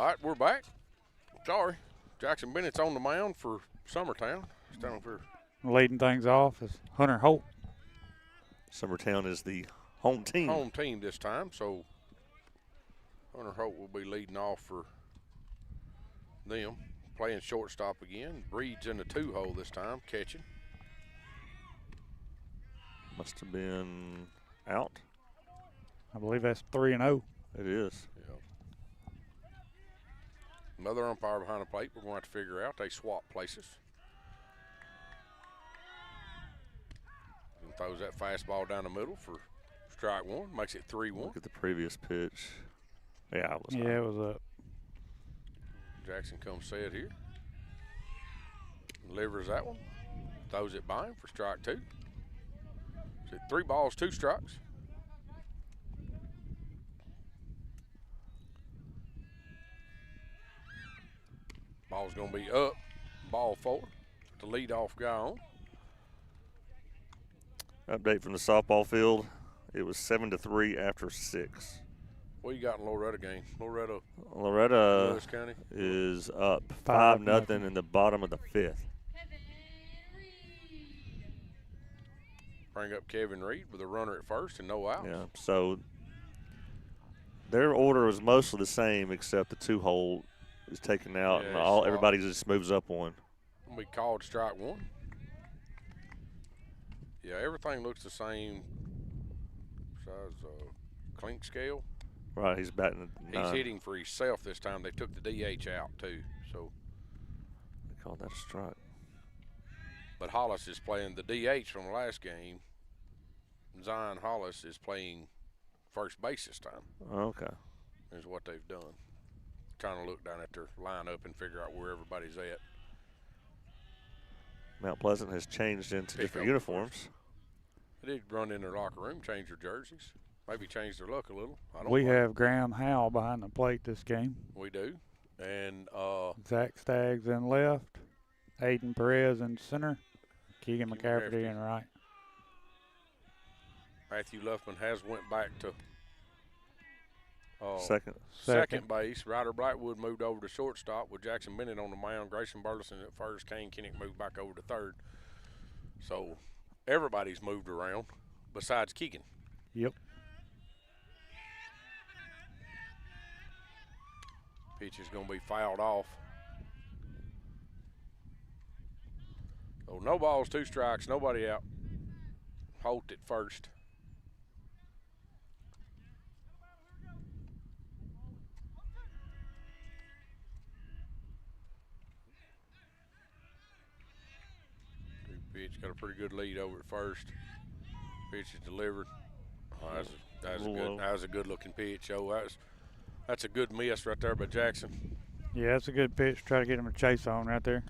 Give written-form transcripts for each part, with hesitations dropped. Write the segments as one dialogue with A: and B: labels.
A: All right, we're back. Sorry. Jackson Bennett's on the mound for Summertown. Standing for
B: Leading things off is Hunter Holt.
C: Summertown is the home team.
A: Home team this time, so Hunter Holt will be leading off for them. Playing shortstop again. Breed's in the 2-hole this time, catching.
C: Must have been out.
B: I believe that's 3-0.
C: It is.
A: Yeah. Another umpire behind the plate. We're going to have to figure out. They swap places. And throws that fastball down the middle for strike one. Makes it 3-1.
C: Look at the previous pitch. Yeah, it was.
B: Yeah, it was up.
A: Jackson comes set here. Delivers that one. Throws it by him for strike two. So 3 balls, 2 strikes. Ball's going to be up. Ball 4. The leadoff guy on.
C: Update from the softball field. It was 7-3 after 6.
A: What you got in Loretta game? Loretta
C: Loretta
A: County
C: is up
B: 5-0
C: 5-0 in the bottom of the 5th.
A: Bring up Kevin Reed with a runner at first and no outs.
C: Yeah, so their order was mostly the same except the 2-hole is taken out and everybody just moves up one.
A: We called strike one. Yeah, everything looks the same besides clink scale.
C: Right, he's batting 9.
A: He's hitting for himself this time. They took the DH out too, so.
C: They called that a strike.
A: But Hollis is playing the DH from the last game. Zion Hollis is playing first base this time.
C: Okay.
A: Is what they've done. Trying to look down at their lineup and figure out where everybody's at.
C: Mount Pleasant has changed into different uniforms.
A: They did run in their locker room, change their jerseys. Maybe change their look a little. I don't
B: We
A: know.
B: have Graham Howell behind the plate this game.
A: We do. And
B: Zach Staggs in left. Aiden Perez in center. Keegan McCafferty in right.
A: Matthew Luffman has went back to
C: Second.
A: base. Ryder Blackwood moved over to shortstop with Jackson Bennett on the mound. Grayson Burleson at first. Kane Kinnick moved back over to third. So everybody's moved around besides Keegan.
B: Yep.
A: Pitch is going to be fouled off. So no balls, 2 strikes, nobody out. Holt at first. Pitch got a pretty good lead over at first. Pitch is delivered. Oh, that was a good looking pitch. Oh, that's a good miss right there by Jackson.
B: Yeah, that's a good pitch. Try to get him a chase on right there.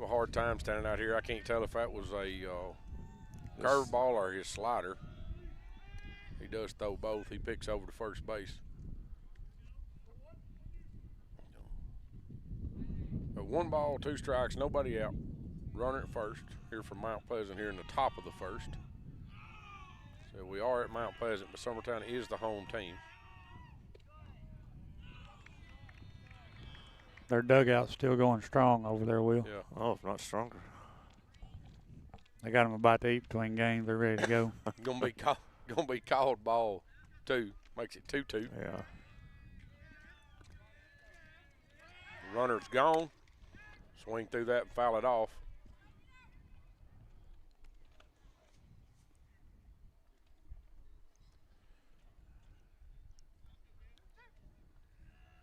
A: A hard time standing out here. I can't tell if that was a curveball or his slider. He does throw both. He picks over to first base. So 1 ball, 2 strikes, nobody out. Runner at first here from Mount Pleasant here in the top of the first. So we are at Mount Pleasant, but Summertown is the home team.
B: Their dugout's still going strong over there, Will.
A: Yeah.
C: Oh, if not stronger.
B: They got them about to eat between games. They're ready to go.
A: Gonna be called ball 2. Makes it 2-2.
C: Yeah.
A: Runner's gone. Swing through that and foul it off.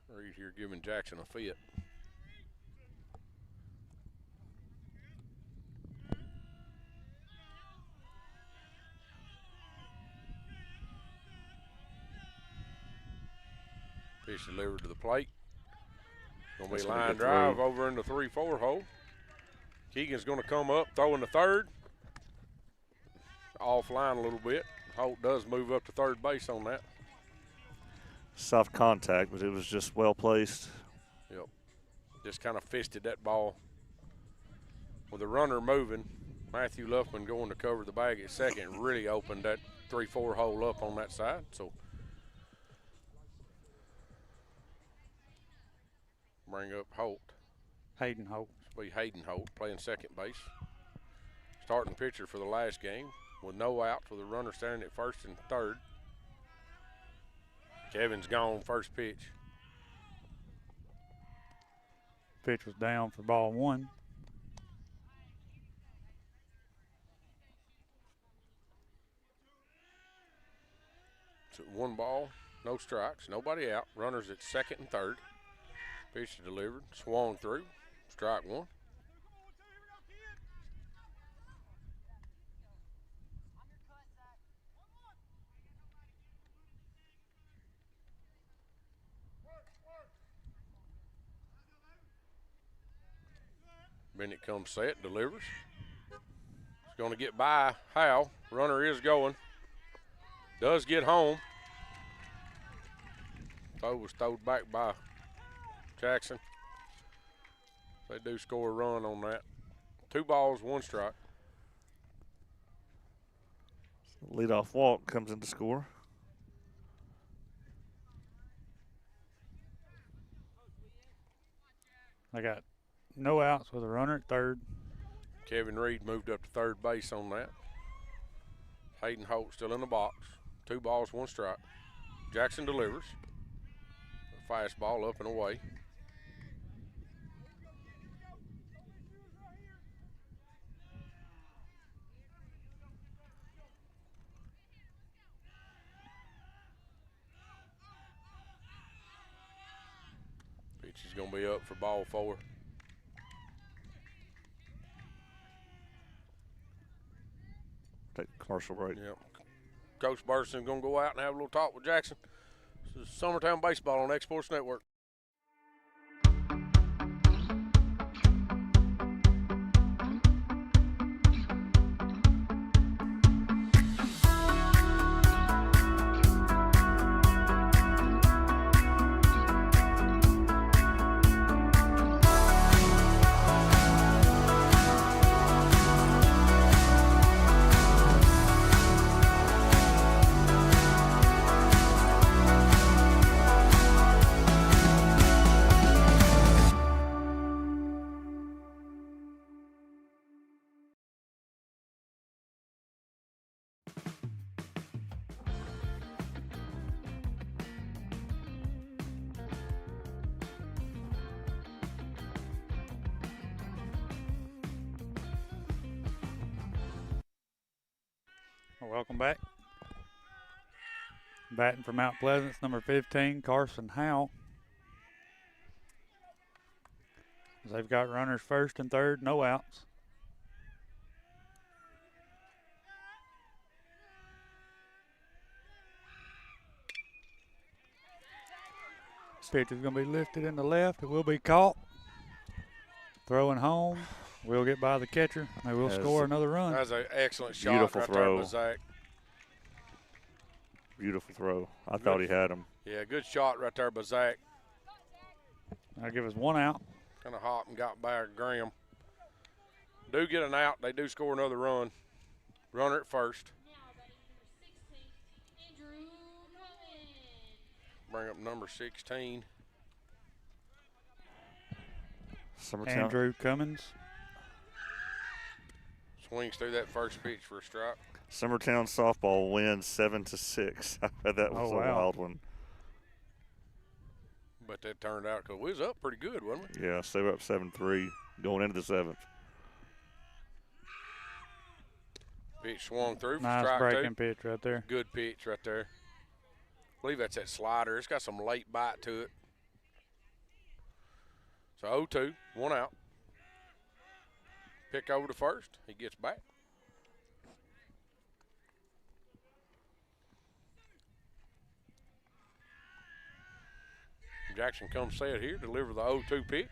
A: Reed here giving Jackson a fit. Pitch delivered to the plate. Gonna be line drive over in the 3-4 hole. Keegan's gonna come up, throwing the third. Offline a little bit. Holt does move up to third base on that.
C: Soft contact, but it was just well placed.
A: Yep. Just kind of fisted that ball. With the runner moving, Matthew Luffman going to cover the bag at second really opened that 3-4 hole up on that side. So Bring up Holt.
B: Hayden Holt.
A: This will be Hayden Holt playing second base. Starting pitcher for the last game with no outs with a runner standing at first and third. Kevin's gone first pitch.
B: Pitch was down for ball one.
A: So 1 ball, no strikes, nobody out. Runners at second and third. Pitch delivered, swung through, strike 1. Bennett comes set, delivers. It's going to get by Howe. Runner is going. Does get home. Throw was thrown back by Jackson. They do score a run on that. 2 balls, 1 strike.
C: Leadoff walk comes in to score.
B: They got no outs with a runner at third.
A: Kevin Reed moved up to third base on that. Hayden Holt still in the box. 2 balls, 1 strike. Jackson delivers. A fastball up and away. Pitch is going to be up for ball 4.
C: Take a commercial break.
A: Yep. Coach Burson's going to go out and have a little talk with Jackson. This is Summertown Baseball on X Sports Network.
B: Welcome back. Batting for Mount Pleasant's number 15, Carson Howe. They've got runners first and third, no outs. Pitch is going to be lifted in the left. It will be caught. Throwing home. We'll get by the catcher. They will score another run.
A: That was an excellent shot.
C: Beautiful
A: right
C: throw.
A: There by Zach.
C: Beautiful throw. I thought he had him.
A: Yeah, good shot right there by Zach.
B: That'll give us 1 out.
A: Kind of hot and got by Graham. Do get an out. They do score another run. Runner at first. Bring up number 16.
C: Summertown.
B: Andrew Cummins.
A: Swings through that first pitch for a strike.
C: Summertown softball wins 7-6. I bet that was a wild one.
A: But that turned out because we was up pretty good, wasn't we?
C: Yeah, so they were up 7-3 going into the 7th.
A: Pitch swung through for
B: Nice
A: strike
B: breaking
A: 2.
B: pitch right there.
A: Good pitch right there. I believe that's that slider. It's got some late bite to it. So 0-2, 1 out. Pick over to first. He gets back. Jackson comes set here, deliver the 0-2 pitch.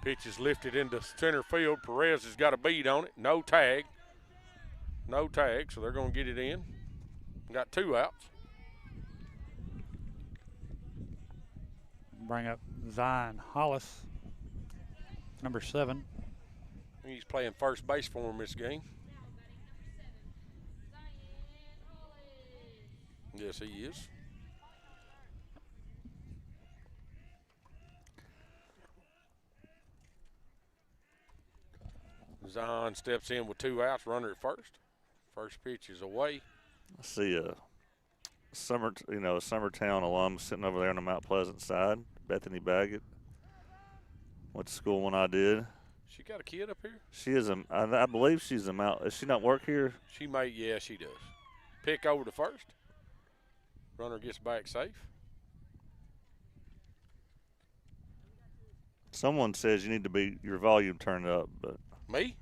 A: Pitch is lifted into center field. Perez has got a bead on it. No tag. No tag, so they're going to get it in. Got 2 outs.
B: Bring up Zion Hollis, number 7.
A: He's playing first base for him this game. Yes, he is. Zion steps in with 2 outs, runner at first. First pitch is away.
C: I see a Summertown alum sitting over there on the Mount Pleasant side, Bethany Baggett. Went to school when I did.
A: She got a kid up here?
C: She is I believe she's a Mount. Does she not work here?
A: Yeah, she does. Pick over to first. Runner gets back safe.
C: Someone says you need to be your volume turned up, but
A: me?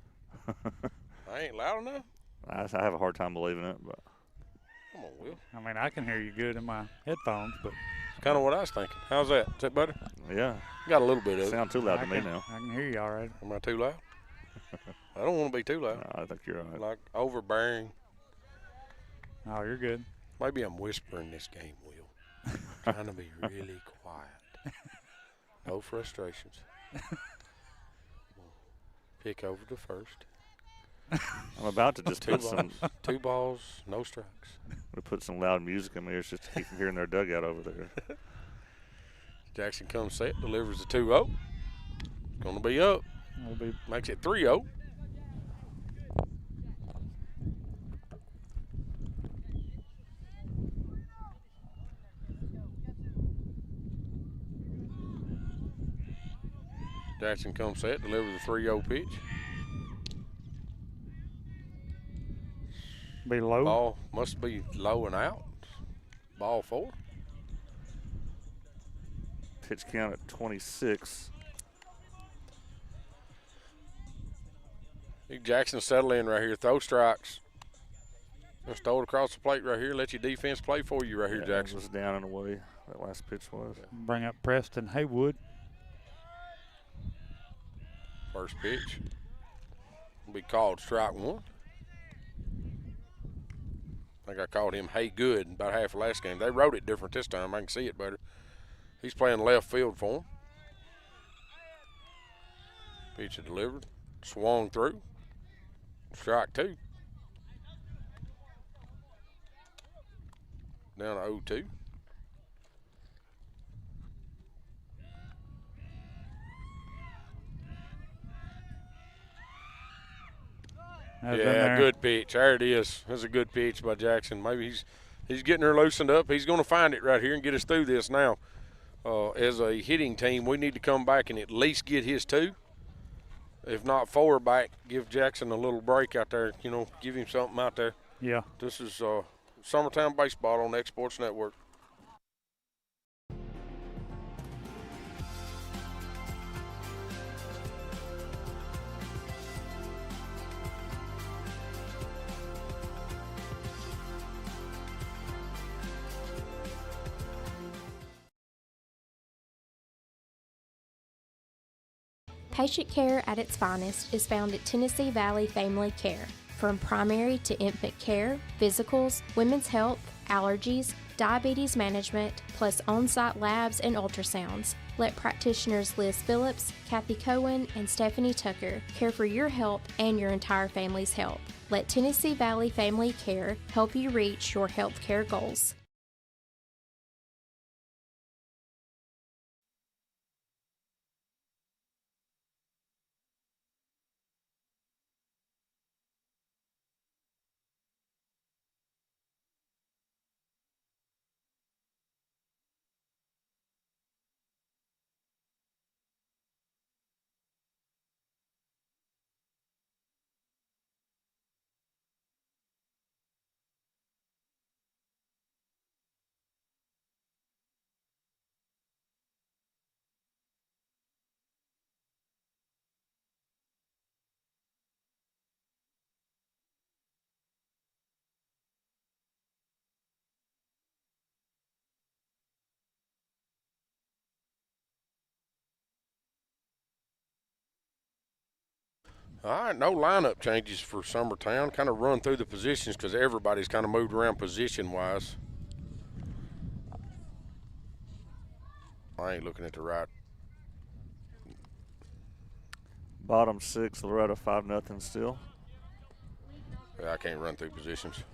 A: I ain't loud enough.
C: I have a hard time believing it, but
A: come on, Will.
B: I mean, I can hear you good in my headphones, but
A: it's kind of what I was thinking. How's that? Is that better?
C: Yeah.
A: Got a little bit of it.
C: Sound too loud to me now.
B: I can hear you all right.
A: Am I too loud? I don't want to be too loud.
C: No, I think you're all right.
A: Like overbearing.
B: Oh, you're good.
A: Maybe I'm whispering this game, Will. Trying to be really quiet. No frustrations. Pick over to first.
C: I'm about to just put some
A: 2 balls, no strikes.
C: to put some loud music in my ears just to keep from hearing their dugout over there.
A: Jackson comes set, delivers the 2-0. Going to be up. Makes it 3-0. Jackson comes set, delivers the 3-0 pitch.
B: Be low.
A: Ball must be low and out. Ball 4.
C: Pitch count at 26.
A: Jackson settle in right here. Throw strikes. Just throw it across the plate right here. Let your defense play for you right here, Jackson.
C: Was down and away. That last pitch was.
B: Bring up Preston Haywood.
A: First pitch will be called strike 1. I think I called him Hey Good about half the last game. They wrote it different this time. I can see it better. He's playing left field for him. Pitch is delivered. Swung through. Strike 2. Down to 0-2. Yeah, good pitch. There it is. That's a good pitch by Jackson. Maybe he's getting her loosened up. He's going to find it right here and get us through this now. As a hitting team, we need to come back and at least get his 2. If not 4 back, give Jackson a little break out there. You know, give him something out there.
B: Yeah.
A: This is Summertown Baseball on the X Sports Network.
D: Patient care at its finest is found at Tennessee Valley Family Care. From primary to infant care, physicals, women's health, allergies, diabetes management, plus on-site labs and ultrasounds. Let practitioners Liz Phillips, Kathy Cohen, and Stephanie Tucker care for your health and your entire family's health. Let Tennessee Valley Family Care help you reach your health care goals.
A: All right, no lineup changes for Summertown. Kind of run through the positions because everybody's kind of moved around position-wise. I ain't looking at the right.
C: Bottom 6, Loretta 5-0 still.
A: Yeah, I can't run through positions.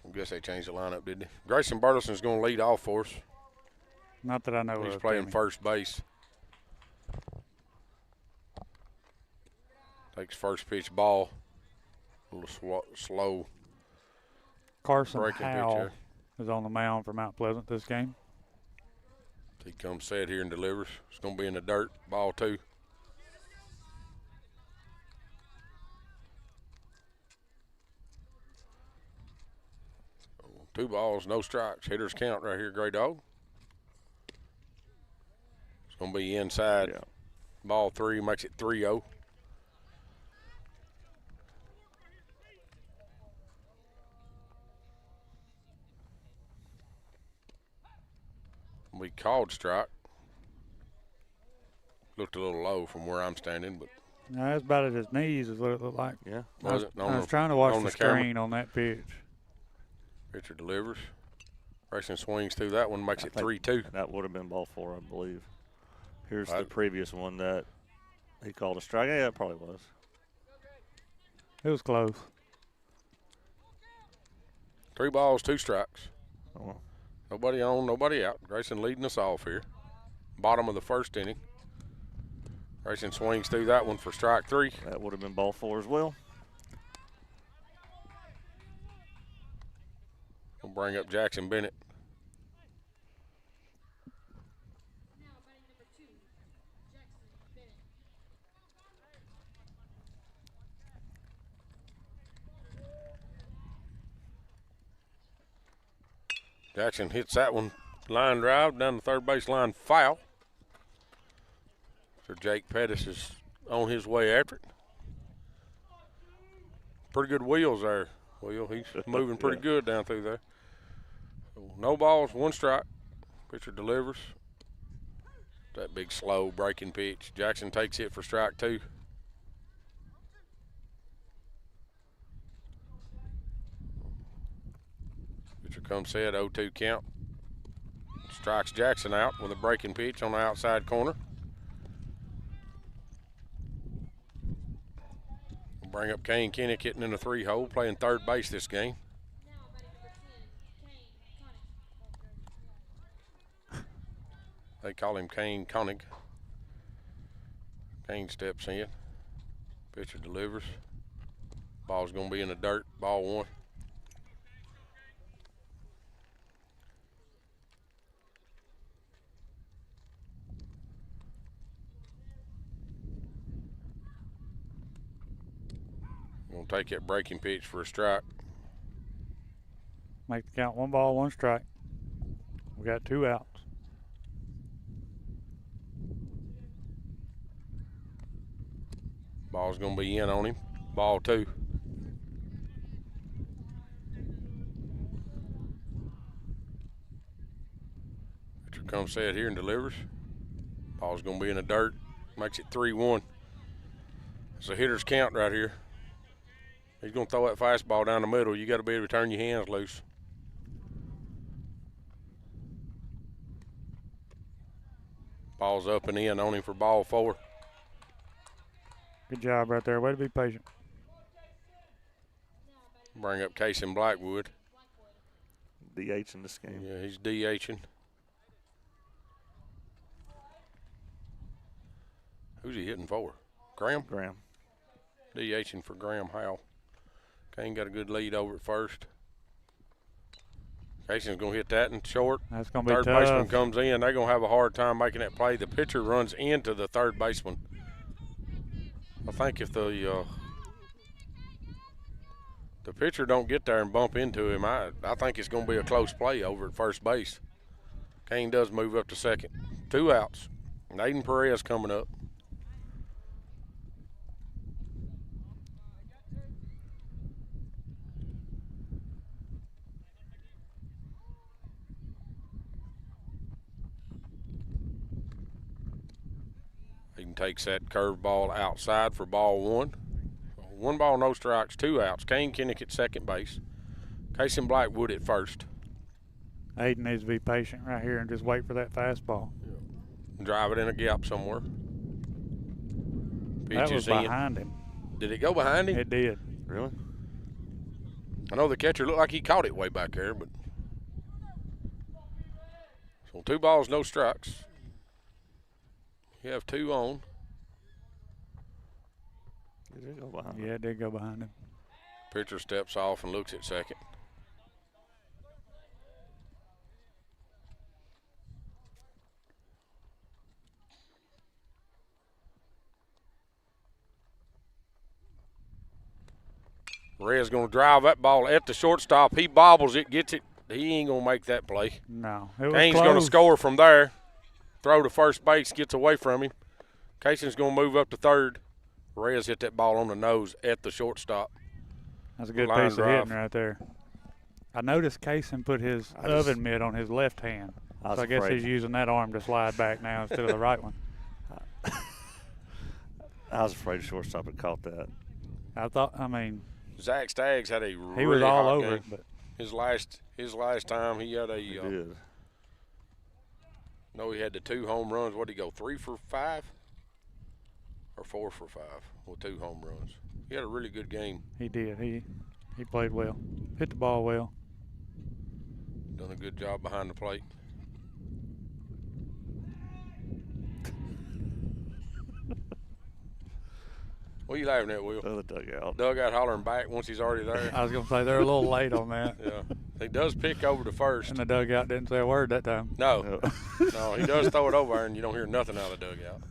A: I guess they changed the lineup, didn't they? Grayson Burleson's going to lead off for us.
B: Not that I know of.
A: He's playing first base. Takes first pitch ball. A little slow.
B: Carson
A: breaking pitch
B: Howell
A: there.
B: is on the mound for Mount Pleasant this game.
A: He comes set here and delivers. It's going to be in the dirt. Ball 2. So 2 balls, no strikes. Hitters count right here, Gray Dog. It's going to be inside.
C: Yeah.
A: Ball 3 makes it 3-0. We called strike. Looked a little low from where I'm standing, but
B: No, that's about at his knees is what it looked like.
C: Yeah.
B: I
A: was it
B: I was trying to watch
A: on
B: the
A: the camera?
B: screen on that pitch.
A: Pitcher delivers. Racing swings through that one, makes it 3-2.
C: That would have been ball 4, I believe. Here's the
A: Right.
C: previous one that he called a strike. Yeah, it probably was.
B: It was close.
A: 3 balls, 2 strikes.
C: Oh,
A: Nobody on, nobody out. Grayson leading us off here. Bottom of the first inning. Grayson swings through that one for strike 3.
C: that would have been ball 4 as well.
A: We'll bring up Jackson Bennett. Jackson hits that one, line drive down the third base line, foul. So Jake Pettis is on his way after it. Pretty good wheels there, Will. He's moving pretty
C: Yeah.
A: good down through there. So no balls, 1 strike. Pitcher delivers. That big slow breaking pitch. Jackson takes it for strike 2. Pitcher comes set, 0-2 count. Strikes Jackson out with a breaking pitch on the outside corner. We'll bring up Kane Kinnick hitting in the 3-hole, playing third base this game. They call him Kane Koenig. Kane steps in. Pitcher delivers. Ball's going to be in the dirt. Ball 1. Going to take that breaking pitch for a strike.
B: Make the count 1 ball, 1 strike. We got 2 outs.
A: Ball's going to be in on him. Ball 2. Pitcher comes set here and delivers. Ball's going to be in the dirt. Makes it 3-1. It's a hitter's count right here. He's going to throw that fastball down the middle. You got to be able to turn your hands loose. Ball's up and in on him for ball 4.
B: Good job right there. Way to be patient.
A: Bring up Casey Blackwood.
C: DH in this game.
A: Yeah, he's DHing. Who's he hitting for? Graham?
C: Graham.
A: DHing for Graham Howell. Kane got a good lead over at first. Casey's going to hit that in short.
B: That's going to be
A: Third
B: tough.
A: baseman comes in. They're going to have a hard time making that play. The pitcher runs into the third baseman. I think if the pitcher don't get there and bump into him, I think it's going to be a close play over at first base. Kane does move up to second. 2 outs. Naden Perez coming up. He takes that curveball outside for ball 1. 1 ball, no strikes, 2 outs. Kane Kinnick at second base. Casey Blackwood at first.
B: Aiden needs to be patient right here and just wait for that fastball.
A: Drive it in a gap somewhere.
B: That was
A: Pitches in.
B: behind him.
A: Did it go behind him?
B: It did.
C: Really?
A: I know the catcher looked like he caught it way back there, but. So 2 balls, no strikes. You have 2 on.
C: It did go behind him.
B: Yeah, it did go behind him.
A: Pitcher steps off and looks at second. Red's going to drive that ball at the shortstop. He bobbles it, gets it. He ain't going to make that play.
B: No, it was
A: Kane's
B: close.
A: going to score from there. Throw to first base, gets away from him. Cason's going to move up to third. Reyes hit that ball on the nose at the shortstop.
B: That's a good
A: Line
B: piece of
A: drive.
B: hitting right there. I noticed Cason put his oven mitt on his left hand. So I guess he's using that arm to slide back now instead of the right one.
C: I was afraid the shortstop had caught that.
B: I mean,
A: Zach Staggs had a really
B: he was all
A: hot
B: over
A: game.
B: it. But
A: His last time he had a
C: He did.
A: no, he had the 2 home runs. What did he go, 3 for 5 or 4 for 5 with 2 home runs? He had a really good game.
B: he did. He played well. Hit the ball well.
A: Done a good job behind the plate. What are you laughing at, Will?
C: The dugout.
A: Dugout hollering back once he's already there.
B: I was going to say they're a little late on that.
A: Yeah, he does pick over to first.
B: And the dugout didn't say a word that time.
A: No, no, he does throw it over there, and you don't hear nothing out of the dugout.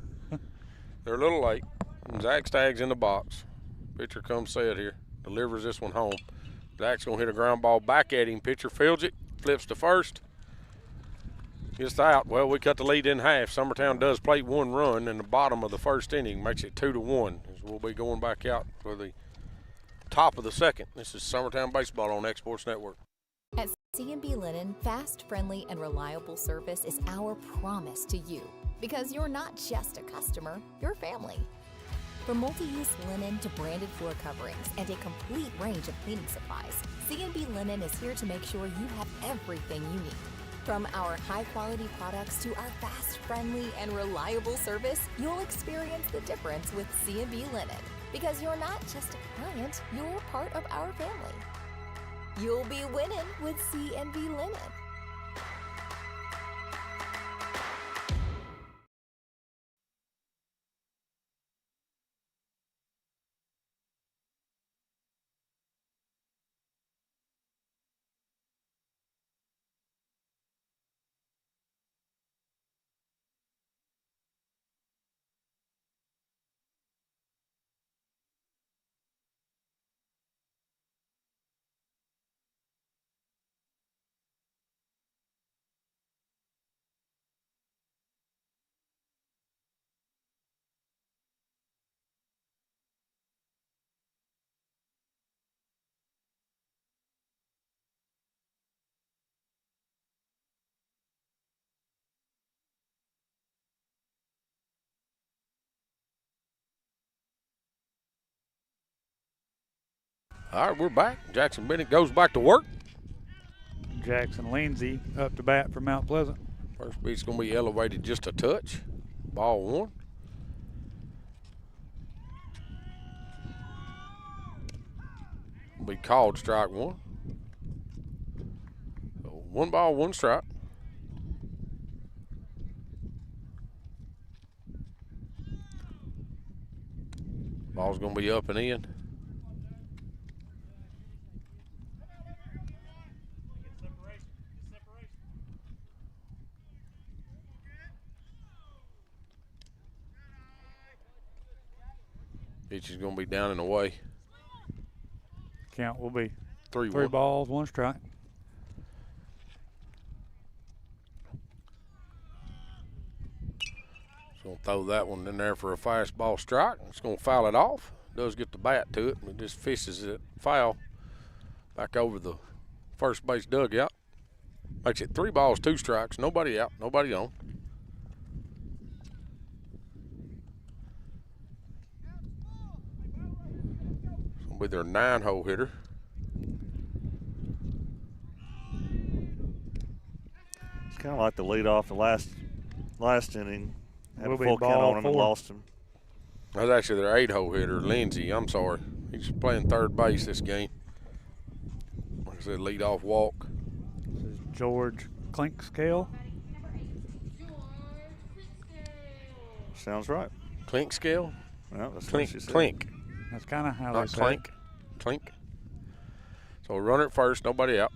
A: They're a little late. And Zach Staggs in the box. Pitcher comes set here. Delivers this one home. Zach's going to hit a ground ball back at him. Pitcher fields it. Flips to first. Gets out. Well, we cut the lead in half. Summertown does play 1 run in the bottom of the first inning. Makes it 2-1. As we'll be going back out for the top of the second. This is Summertown Baseball on Exports Network.
E: At C&B Linen, fast, friendly, and reliable service is our promise to you. Because you're not just a customer, you're family. From multi-use linen to branded floor coverings and a complete range of cleaning supplies, C&B Linen is here to make sure you have everything you need. From our high-quality products to our fast, friendly, and reliable service, you'll experience the difference with C&B Linen. Because you're not just a client, you're part of our family. You'll be winning with C&B Linen.
A: All right, we're back. Jackson Bennett goes back to work.
B: Jackson Lindsay up to bat for Mount Pleasant.
A: First beat's going to be elevated just a touch. Ball 1. Be called strike 1. So 1 ball, 1 strike. Ball's going to be up and in. Pitch is going to be down and away.
B: Count will be
A: 3-1.
B: 3 balls, 1 strike.
A: It's going to throw that one in there for a fastball strike. It's going to foul it off. Does get the bat to it, but just fishes it foul back over the first base dugout. Makes it 3 balls, 2 strikes. Nobody out, nobody on. With their 9-hole hitter.
C: It's kind of like the leadoff the last inning. Had
B: Will
C: a
B: be
C: full count
B: ball
C: on him and
B: 4.
C: lost him.
A: That was actually their 8-hole hitter, Lindsay. I'm sorry. He's playing third base this game. Like I said, leadoff walk.
B: This is George Clinkscale.
C: Sounds right.
A: Clink scale?
C: Well, that's what
A: Clink,
C: she said.
A: clink.
B: That's kind of how
A: Not
B: they say
A: clink. Clink. So runner at first, nobody out.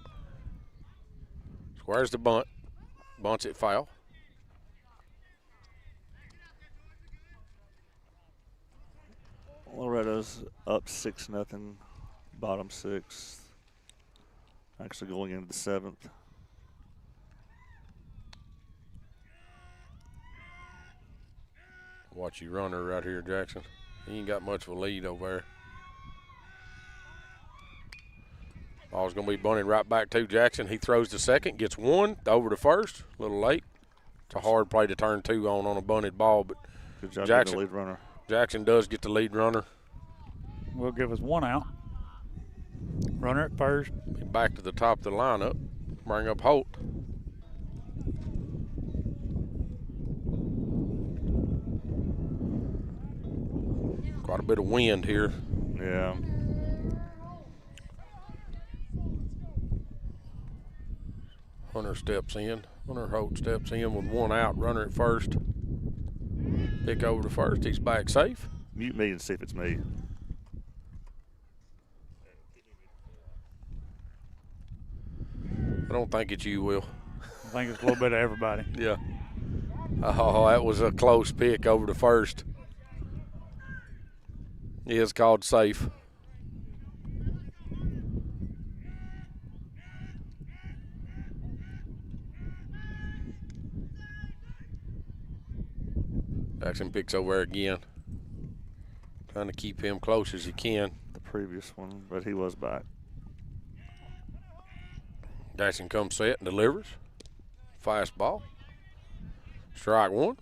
A: Squares the bunt. Bunts it foul.
C: Loretta's up 6-0, bottom 6. Actually going into the 7th.
A: Watch you runner right here, Jackson. He ain't got much of a lead over there. Ball's going to be bunted right back to Jackson. He throws to second, gets one, over to first. A little late. It's a hard play to turn 2 on a bunted ball, but
C: good job
A: Jackson,
C: getting the lead runner.
A: Jackson does get the lead runner.
B: will give us 1 out. Runner at first.
A: Back to the top of the lineup. Bring up Holt. Quite a bit of wind here.
C: Yeah.
A: Hunter steps in. Hunter Holt steps in with 1 out. Runner at first. Pick over to first. He's back safe.
C: Mute me and see if it's me.
A: I don't think it's you, Will.
B: I think it's a little bit of everybody.
A: Yeah. Oh, that was a close pick over to first. He is called safe. Jackson picks over again. Trying to keep him close as he can.
C: The previous one, but he was back.
A: Jackson comes set and delivers. Fastball. Strike 1.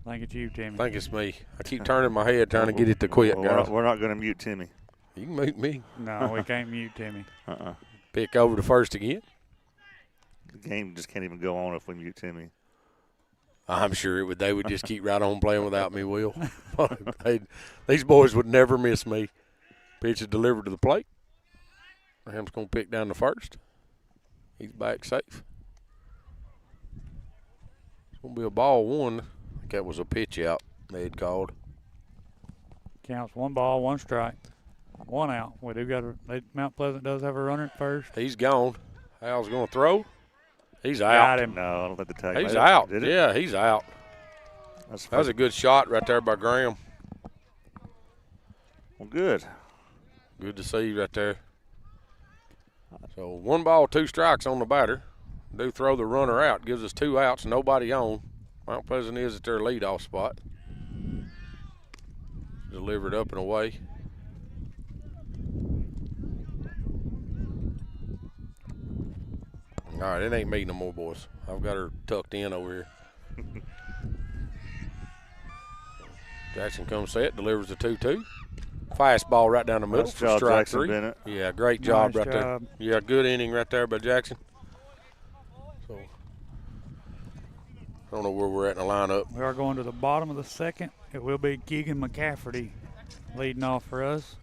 B: I think it's you, Timmy.
A: I think it's me. I keep turning my head trying to get it to quit,
C: Well,
A: guys.
C: we're not going to mute Timmy.
A: You can mute me.
B: No, we can't mute Timmy.
A: Pick over to first again.
C: The game just can't even go on if we mute Timmy.
A: I'm sure it would. They would just keep right on playing without me, Will. These boys would never miss me. Pitch is delivered to the plate. Ham's going to pick down the first. He's back safe. It's going to be a ball 1. I think that was a pitch out they had called.
B: Counts 1 ball, 1 strike, 1 out. We do got Mount Pleasant does have a runner at first.
A: He's gone. Hal's going to throw. He's out.
B: Got him.
C: No, I don't think the tag.
A: He's
C: made it.
A: out.
C: Did it?
A: Yeah, he's out. That was a good shot right there by Graham.
C: Well, good.
A: Good to see you right there. So 1 ball, 2 strikes on the batter. Do throw the runner out. Gives us 2 outs, nobody on. Mount Pleasant is at their leadoff spot. Delivered up and away. All right, it ain't me no more, boys. I've got her tucked in over here. Jackson comes set, delivers the 2-2. Fastball right down the middle
C: Nice
A: for
C: job,
A: strike
C: Jackson
A: 3.
C: Bennett.
A: Yeah, great job
B: Nice
A: right
B: job.
A: there. Yeah, good inning right there by Jackson. So, I don't know where we're at in the lineup.
B: We are going to the bottom of the 2nd. It will be Keegan McCafferty leading off for us.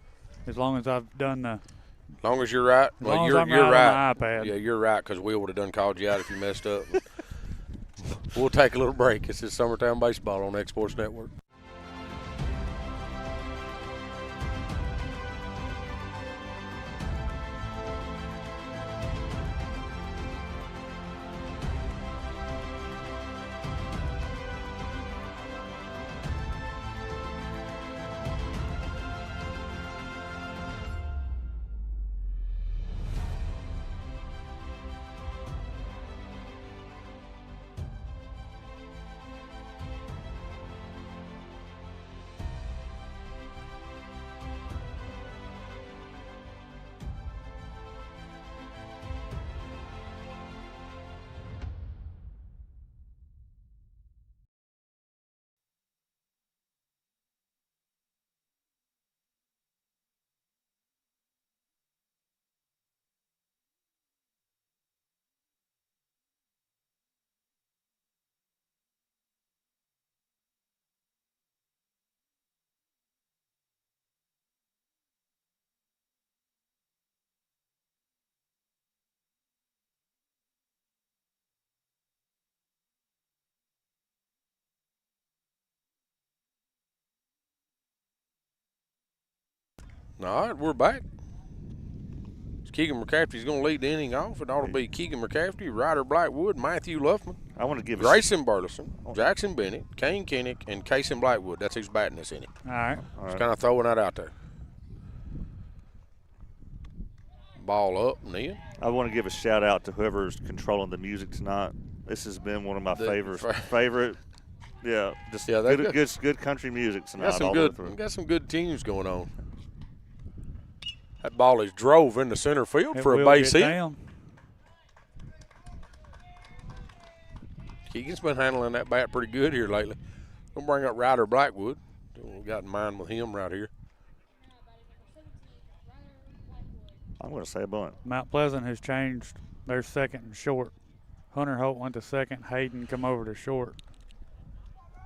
B: As long as I've done the.
A: As long as you're right.
B: As long as
A: you're
B: I'm
A: you're
B: right on the iPad.
A: Yeah, you're right, because Will would have done called you out if you messed up. We'll take a little break. This is Summertown Baseball on X Sports Network. All right, we're back. Keegan McCafferty's going to lead the inning off. It ought to be Keegan McCafferty, Ryder Blackwood, Matthew Luffman,
C: I want to give
A: Grayson Burleson, Jackson Bennett, Kane Kinnick, and Casey Blackwood. That's who's batting this inning.
B: All right.
A: Just kind of throwing that out there. Ball up and in.
C: I want to give a shout out to whoever's controlling the music tonight. This has been one of my favorite. Yeah, just good country music tonight.
A: Got some good teams going on. That ball is drove into center field for a base hit. Keegan's been handling that bat pretty good here lately. Gonna bring up Ryder Blackwood. We got in mind with him right here.
C: I'm going to say a bunt.
B: Mount Pleasant has changed their second and short. Hunter Holt went to second. Hayden come over to short.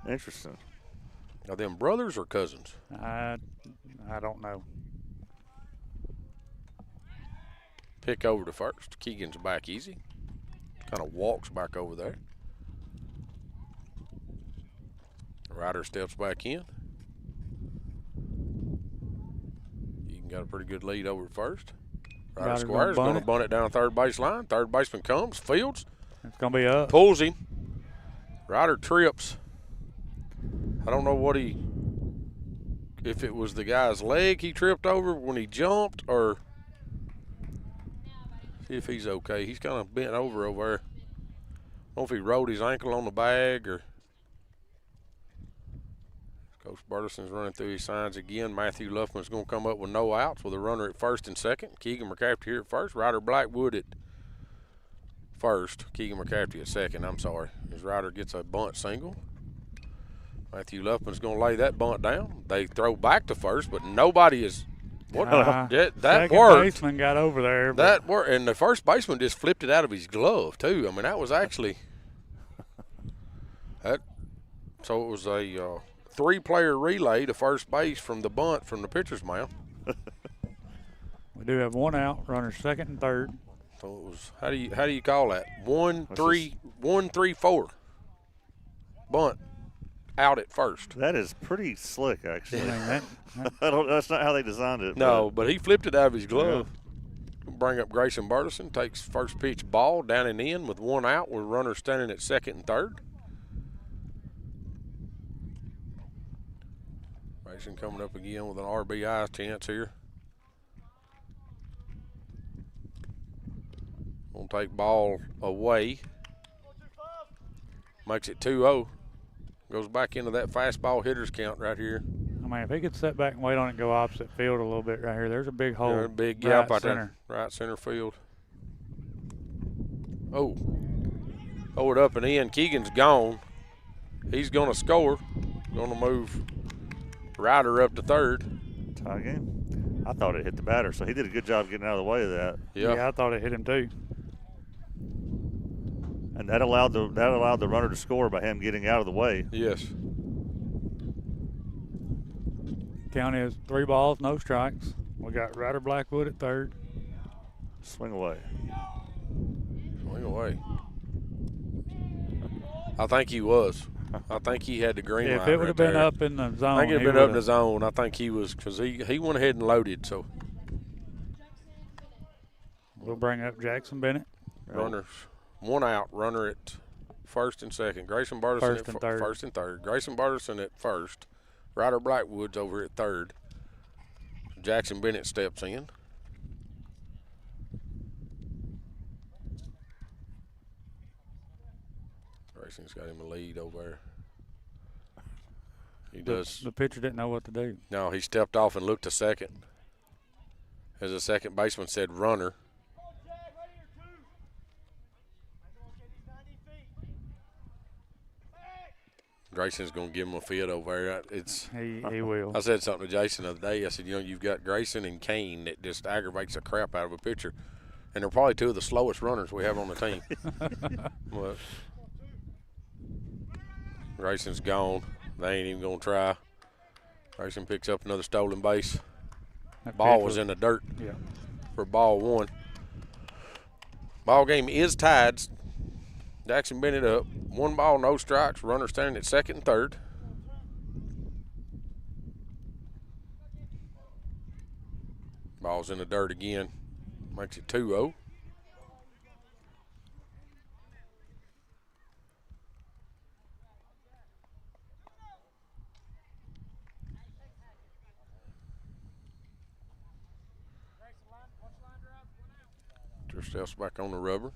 C: Interesting.
A: Are them brothers or cousins?
B: I don't know.
A: Pick over to first. Keegan's back easy. Kind of walks back over there. Ryder steps back in. Keegan got a pretty good lead over at first. Ryder Squires going to bunt it down third base line. Third baseman comes, fields.
B: It's going to be up.
A: Pulls him. Ryder trips. I don't know if it was the guy's leg he tripped over when he jumped, or see if he's okay. He's kind of bent over there. I don't know if he rolled his ankle on the bag or. Coach Burleson's running through his signs again. Matthew Luffman's going to come up with no outs with a runner at first and second. Keegan McCafferty here at first. Ryder Blackwood at first. Keegan McCafferty at second, I'm sorry. As Ryder gets a bunt single. Matthew Luffman's going to lay that bunt down. They throw back to first, but nobody is. That worked.
B: Baseman got over there.
A: That worked, and the first baseman just flipped it out of his glove too. I mean, that was actually that. So it was a three-player relay to first base from the bunt from the pitcher's mound.
B: We do have one out, runner second and third.
A: So it was how do you call that? 1-3-4. Bunt out at first.
C: That is pretty slick, actually.
B: I mean,
C: that's not how they designed it.
A: No, but he flipped it out of his glove. Yeah. Bring up Grayson Burleson, takes first pitch ball down and in with one out with runner standing at second and third. Grayson coming up again with an RBI chance here. Gonna take ball away. Makes it 2-0. Goes back into that fastball hitter's count right here.
B: I mean, if he could sit back and wait on it and go opposite field a little bit right here, there's a big hole.
A: A big gap out there. Right center field. Oh. Hold it up and in. Keegan's gone. He's going to score. Going to move Ryder up to third.
C: Tie game. I thought it hit the batter, so he did a good job getting out of the way of that.
B: Yeah, I thought it hit him too.
C: And that allowed the runner to score by him getting out of the way.
A: Yes.
B: Count is 3 balls, no strikes. We got Ryder Blackwood at third.
C: Swing away.
A: Swing away. I think he was. I think he had the green light.
B: If it would have been up in the zone.
A: I think it would have been up in the zone. I think he was, because he went ahead and loaded. So
B: we'll bring up Jackson Bennett.
A: Runners. One out, runner at first and second. Grayson Barterson at first and third. Grayson Barterson at first. Ryder Blackwood's over at third. Jackson Bennett steps in. Grayson's got him a lead over there. He does.
B: The pitcher didn't know what to do.
A: No, he stepped off and looked to second. As the second baseman said, runner. Grayson's going to give him a fit over there.
B: He will.
A: I said something to Jason the other day. I said, you've got Grayson and Kane that just aggravates the crap out of a pitcher. And they're probably two of the slowest runners we have on the team. But Grayson's gone. They ain't even going to try. Grayson picks up another stolen base. Ball was in the dirt for ball one. Ball game is tied. Jackson Bennett up. 1 ball, no strikes. Runner standing at second and third. Ball's in the dirt again. Makes it 2-0. Steps back on the rubber.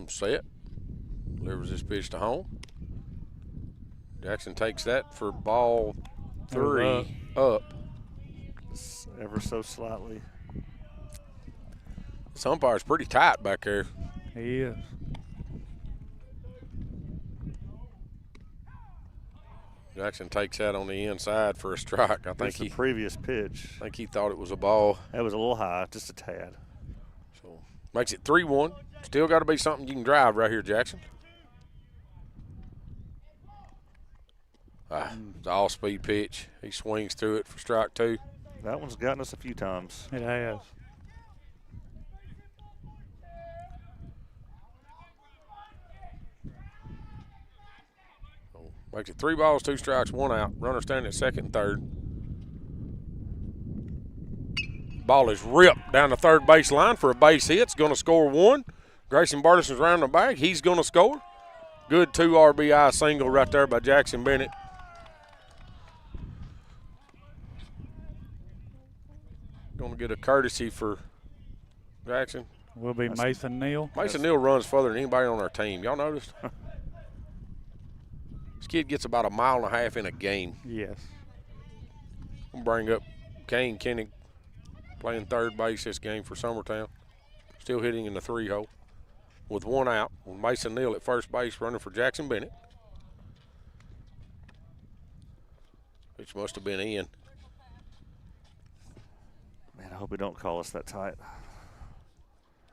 A: Set. Delivers this pitch to home. Jackson takes that for ball 3 up.
C: Ever so slightly.
A: This umpire's pretty tight back there.
B: He is.
A: Jackson takes that on the inside for a strike. I think
C: That's the previous pitch.
A: I think he thought it was a ball.
C: That was a little high, just a tad.
A: So makes it 3-1. Still got to be something you can drive right here, Jackson. It's an all-speed pitch. He swings through it for strike 2.
C: That one's gotten us a few times.
B: It has.
A: Makes it 3 balls, 2 strikes, 1 out. Runner standing at second and third. Ball is ripped down the third base line for a base hit. It's going to score 1. Grayson Bartison's round the bag. He's going to score. Good 2 RBI single right there by Jackson Bennett. Going to get a courtesy for Jackson.
B: Will be Mason Neal.
A: Mason Neal runs further than anybody on our team. Y'all noticed? This kid gets about 1.5 miles in a game.
B: Yes.
A: I'm going to bring up Kane Kenny playing third base this game for Summertown. Still hitting in the 3-hole with 1 out. With Mason Neal at first base running for Jackson Bennett. Which must have been in.
C: Man, I hope he don't call us that tight.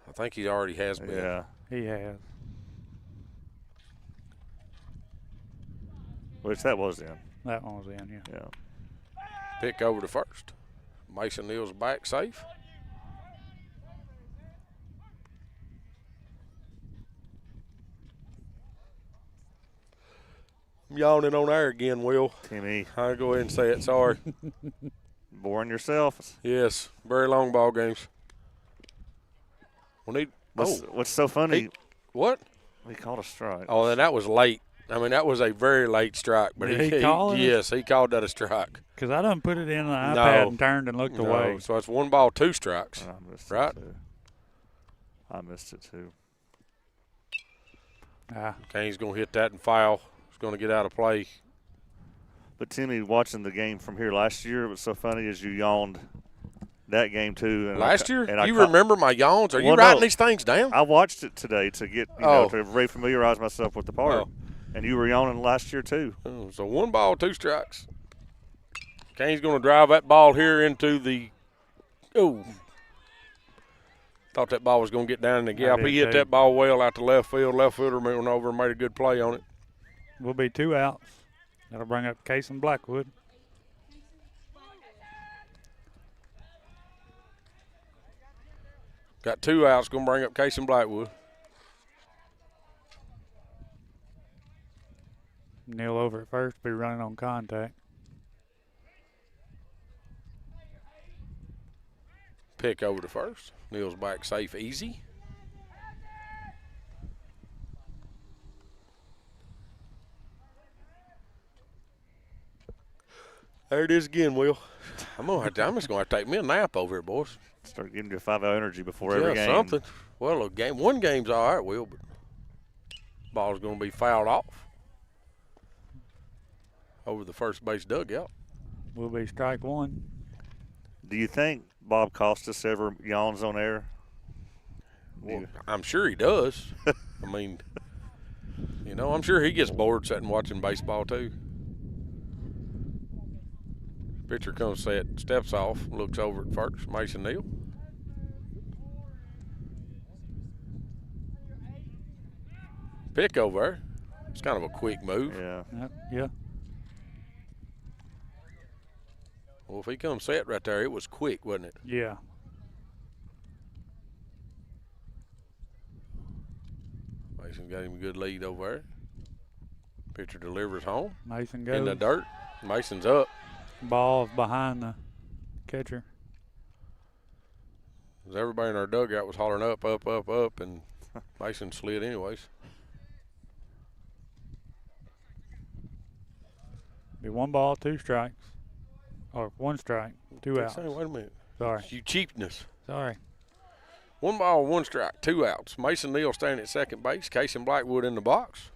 A: I think he already has been.
C: Yeah.
B: He has.
C: Which that was in.
B: That one was in, yeah.
C: Yeah.
A: Pick over to first. Mason Neal's back safe. I'm yawning on air again, Will.
C: Timmy.
A: I'll go ahead and say it. Sorry.
C: Boring yourself.
A: Yes, very long ball games. We need.
C: What's so funny?
A: What?
C: He called a strike.
A: Oh, and that was late. I mean, that was a very late strike. But
B: Did he call it?
A: Yes, he called that a strike.
B: Because I done put it in the iPad and turned and looked away.
A: So it's 1 ball, 2 strikes.
C: I missed
A: right?
C: It too. I missed it too.
A: Kane's going to hit that and foul. He's going to get out of play.
C: But Timmy, watching the game from here last year, it was so funny as you yawned that game too. And
A: last year? You remember my yawns? Are you writing these things down?
C: I watched it today to get to refamiliarize myself with the part. And you were yawning last year too.
A: So 1 ball, 2 strikes. Kane's going to drive that ball here into the thought that ball was going to get down in the gap. He hit that ball well out to left field. Left fielder went over and made a good play on it.
B: Will be 2 outs. That'll bring up Case and Blackwood.
A: Got 2 outs. Going to bring up Case and Blackwood.
B: Neal over at first, be running on contact.
A: Pick over to first. Neal's back safe, easy. There it is again, Will. I'm just going to have to take me a nap over here, boys.
C: Start getting to 5-hour energy before every game.
A: Something. Well, one game's all right, Will, but ball's going to be fouled off over the first base dugout.
B: Will be strike 1.
C: Do you think Bob Costas ever yawns on air?
A: Well, I'm sure he does. I mean, I'm sure he gets bored sitting watching baseball too. Pitcher comes set, steps off, looks over at first, Mason Neal. Pick over there. It's kind of a quick move.
B: Yeah.
A: Well, if he comes set right there, it was quick, wasn't it?
B: Yeah.
A: Mason got him a good lead over there. Pitcher delivers home.
B: Mason goes.
A: In the dirt. Mason's up.
B: Ball behind the catcher.
A: Everybody in our dugout was hollering up, up, up, up, and Mason slid anyways.
B: Be 1 ball, 2 strikes. Or 1 strike, 2 outs.
A: Wait a minute.
B: Sorry.
A: You cheapness.
B: Sorry.
A: 1 ball, 1 strike, 2 outs. Mason Neal standing at second base. Casey Blackwood in the box.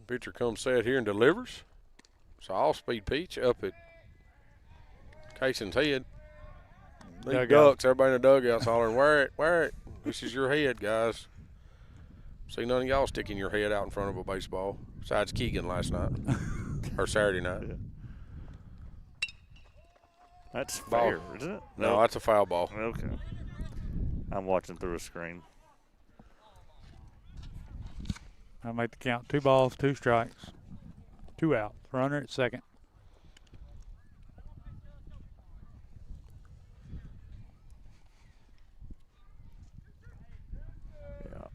A: Pitcher comes set here and delivers. It's an all-speed pitch up at Casey's head. These ducks, everybody in the dugout's hollering, where it? This is your head, guys. See none of y'all sticking your head out in front of a baseball, besides Keegan last night, or Saturday night.
C: Yeah. That's fair, isn't it?
A: No, that's a foul ball.
C: Okay. I'm watching through a screen.
B: I'll make the count 2 balls, 2 strikes, 2 outs. Runner at second.
C: Yeah.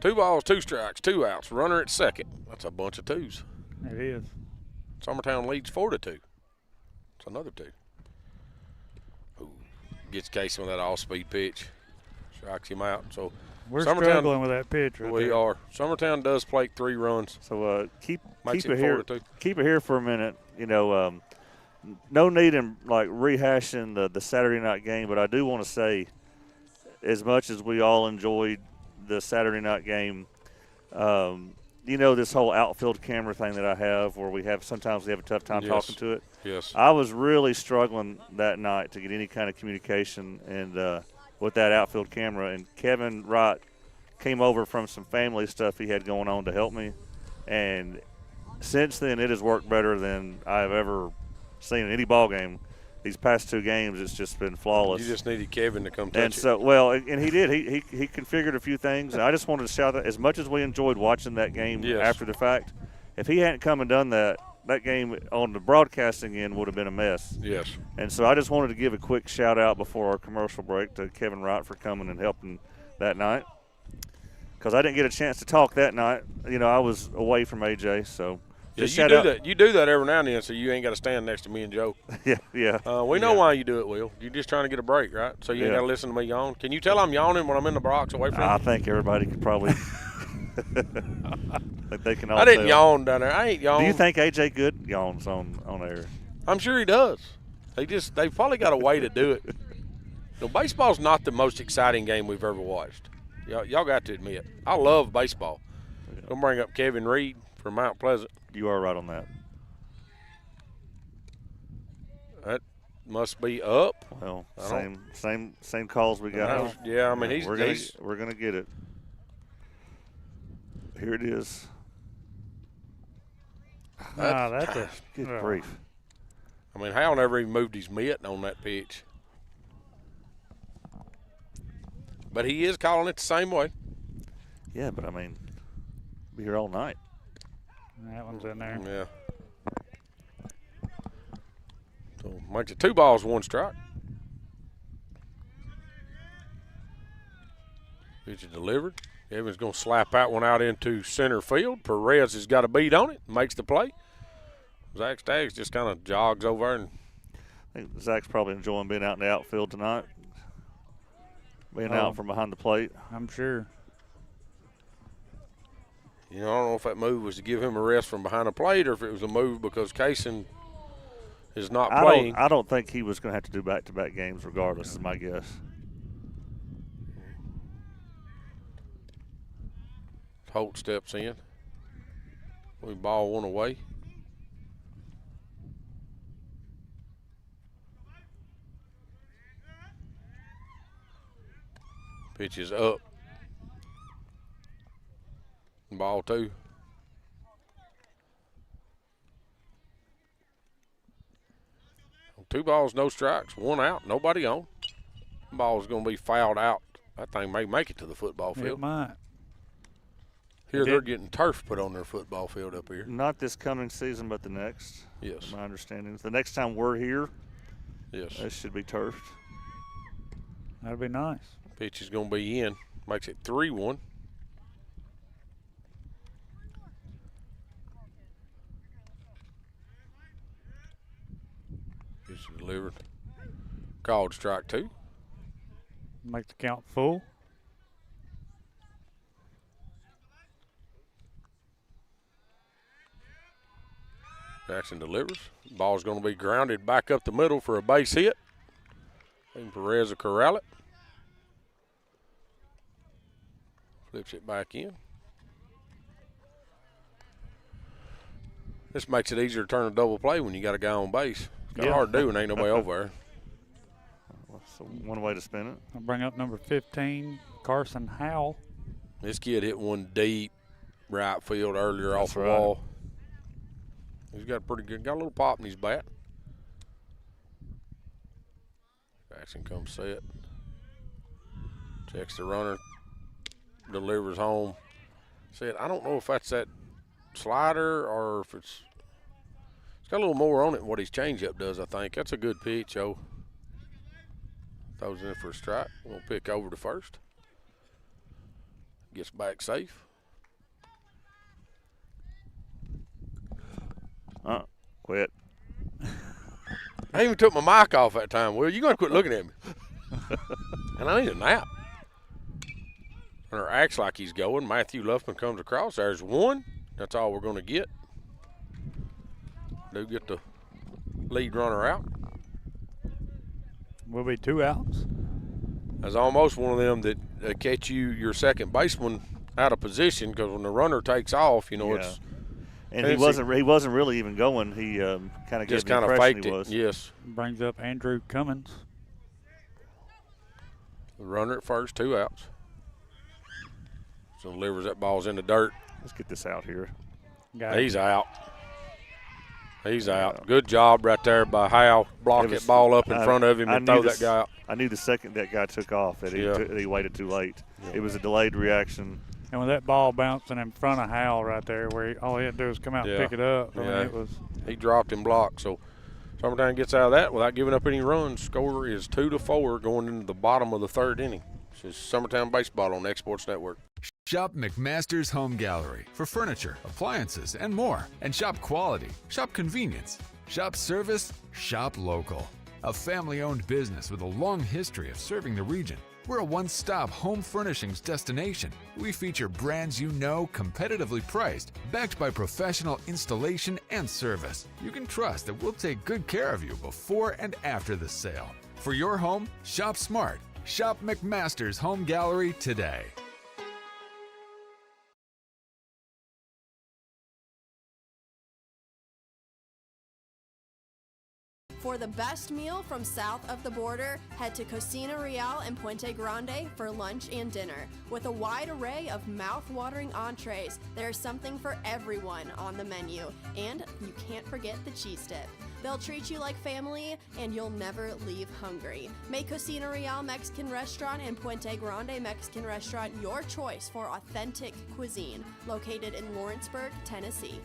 A: 2 balls, 2 strikes, 2 outs. Runner at second. That's a bunch of 2s.
B: It is.
A: Summertown leads 4-2. It's another 2. Ooh, gets Casey with that all-speed pitch. Strikes him out. So
B: we're struggling with that pitch.
A: We are. Summertown does plate 3 runs.
C: So keep it
A: here.
C: Keep it here for a minute. You know, no need in like rehashing the Saturday night game, but I do want to say, as much as we all enjoyed the Saturday night game, you know, this whole outfield camera thing that I have, where sometimes we have a tough time talking to it.
A: Yes.
C: I was really struggling that night to get any kind of communication and with that outfield camera. And Kevin Wright came over from some family stuff he had going on to help me. And since then, it has worked better than I've ever seen in any ball game. These past 2 games, it's just been flawless.
A: You just needed Kevin to come touch
C: and so, well, and he did. He configured a few things, and I just wanted to shout that as much as we enjoyed watching that game after the fact, if he hadn't come and done that, that game on the broadcasting end would have been a mess.
A: Yes.
C: And so I just wanted to give a quick shout out before our commercial break to Kevin Wright for coming and helping that night, because I didn't get a chance to talk that night. You know, I was away from AJ, so.
A: Yeah, you do that every now and then, so you ain't got to stand next to me and Joe.
C: Yeah.
A: We know why you do it, Will. You're just trying to get a break, right? So you ain't got to listen to me yawn. Can you tell I'm yawning when I'm in the box away from you?
C: I think everybody could probably. I think they can all.
A: I didn't yawn down there. I ain't yawn.
C: Do you think AJ Good yawns on air?
A: I'm sure he does. They probably got a way to do it. No, baseball's not the most exciting game we've ever watched. Y'all got to admit. I love baseball.
C: Yeah.
A: Gonna bring up Kevin Reed from Mount Pleasant.
C: You are right on that.
A: That must be up.
C: Well, same calls we got.
A: Yeah, I mean
C: we're gonna get it. Here it is.
B: That's a
C: good grief.
A: I mean, Hal never even moved his mitt on that pitch. But he is calling it the same way.
C: Yeah, but I mean, be here all night.
B: That one's in there.
A: Yeah. So makes it 2 balls, 1 strike. Pitch is delivered. Evans going to slap that one out into center field. Perez has got a beat on it, makes the play. Zach Staggs just kind of jogs over and.
C: I think Zach's probably enjoying being out in the outfield tonight. Being out from behind the plate.
B: I'm sure.
A: You know, I don't know if that move was to give him a rest from behind the plate or if it was a move because Kaysen is not playing.
C: I don't think he was going to have to do back-to-back games regardless, is my guess.
A: Holt steps in. We ball one away. Pitch is up. Ball 2. Two balls, no strikes, 1 out, nobody on. Ball's going to be fouled out. That thing may make it to the football field.
B: It might.
A: Here they're getting turf put on their football field up here.
C: Not this coming season, but the next.
A: Yes.
C: My understanding is the next time we're here,
A: yes,
C: this should be turfed.
B: That'd be nice.
A: Pitch is going to be in. Makes it 3-1. Pitch delivered. Called strike 2.
B: Make the count full.
A: Jackson delivers. Ball's going to be grounded back up the middle for a base hit. And Perez will corral it. Flips it back in. This makes it easier to turn a double play when you got a guy on base. It's kind of hard to do when ain't nobody over there.
C: So one way to spin it.
B: I'll bring up number 15, Carson Howell.
A: This kid hit one deep right field earlier off the
C: right.
A: wall. He's got a little pop in his bat. Jackson comes set. Checks the runner. Delivers home. Said, I don't know if that's that slider or if it's got a little more on it than what his changeup does, I think. That's a good pitch, oh. Throws in for a strike. We'll pick over to first. Gets back safe.
C: Quit.
A: I even took my mic off that time. Will, you going to quit looking at me? And I need a nap. Runner acts like he's going. Matthew Luffman comes across. There's one. That's all we're going to get. Do get the lead runner out.
B: Will be 2 outs.
A: That's almost one of them that catch your second baseman out of position, because when the runner takes off, it's.
C: And he wasn't really even going. He kind of
A: just kind of faked it.
C: Was.
A: Yes.
B: Brings up Andrew Cummins.
A: The runner at first, 2 outs. So delivers that ball's in the dirt.
C: Let's get this out here.
A: He's out. He's out. Good job right there by Howell. Block that ball up in front of him and throw that guy out.
C: I knew the second that guy took off that he waited too late. Yeah. It was a delayed reaction.
B: And with that ball bouncing in front of Howell right there, where all he had to do was come out and pick it up. I mean, it was.
A: He dropped and blocked. So Summertown gets out of that without giving up any runs. Score is 2-4 going into the bottom of the 3rd inning. This is Summertown Baseball on Exports Network.
F: Shop McMaster's Home Gallery for furniture, appliances, and more. And shop quality, shop convenience, shop service, shop local. A family-owned business with a long history of serving the region. We're a one-stop home furnishings destination. We feature brands you know, competitively priced, backed by professional installation and service. You can trust that we'll take good care of you before and after the sale. For your home, shop smart. Shop McMaster's Home Gallery today.
G: For the best meal from south of the border, head to Cocina Real in Puente Grande for lunch and dinner. With a wide array of mouth-watering entrees, there's something for everyone on the menu. And you can't forget the cheese dip. They'll treat you like family, and you'll never leave hungry. Make Cocina Real Mexican Restaurant and Puente Grande Mexican Restaurant your choice for authentic cuisine, located in Lawrenceburg, Tennessee.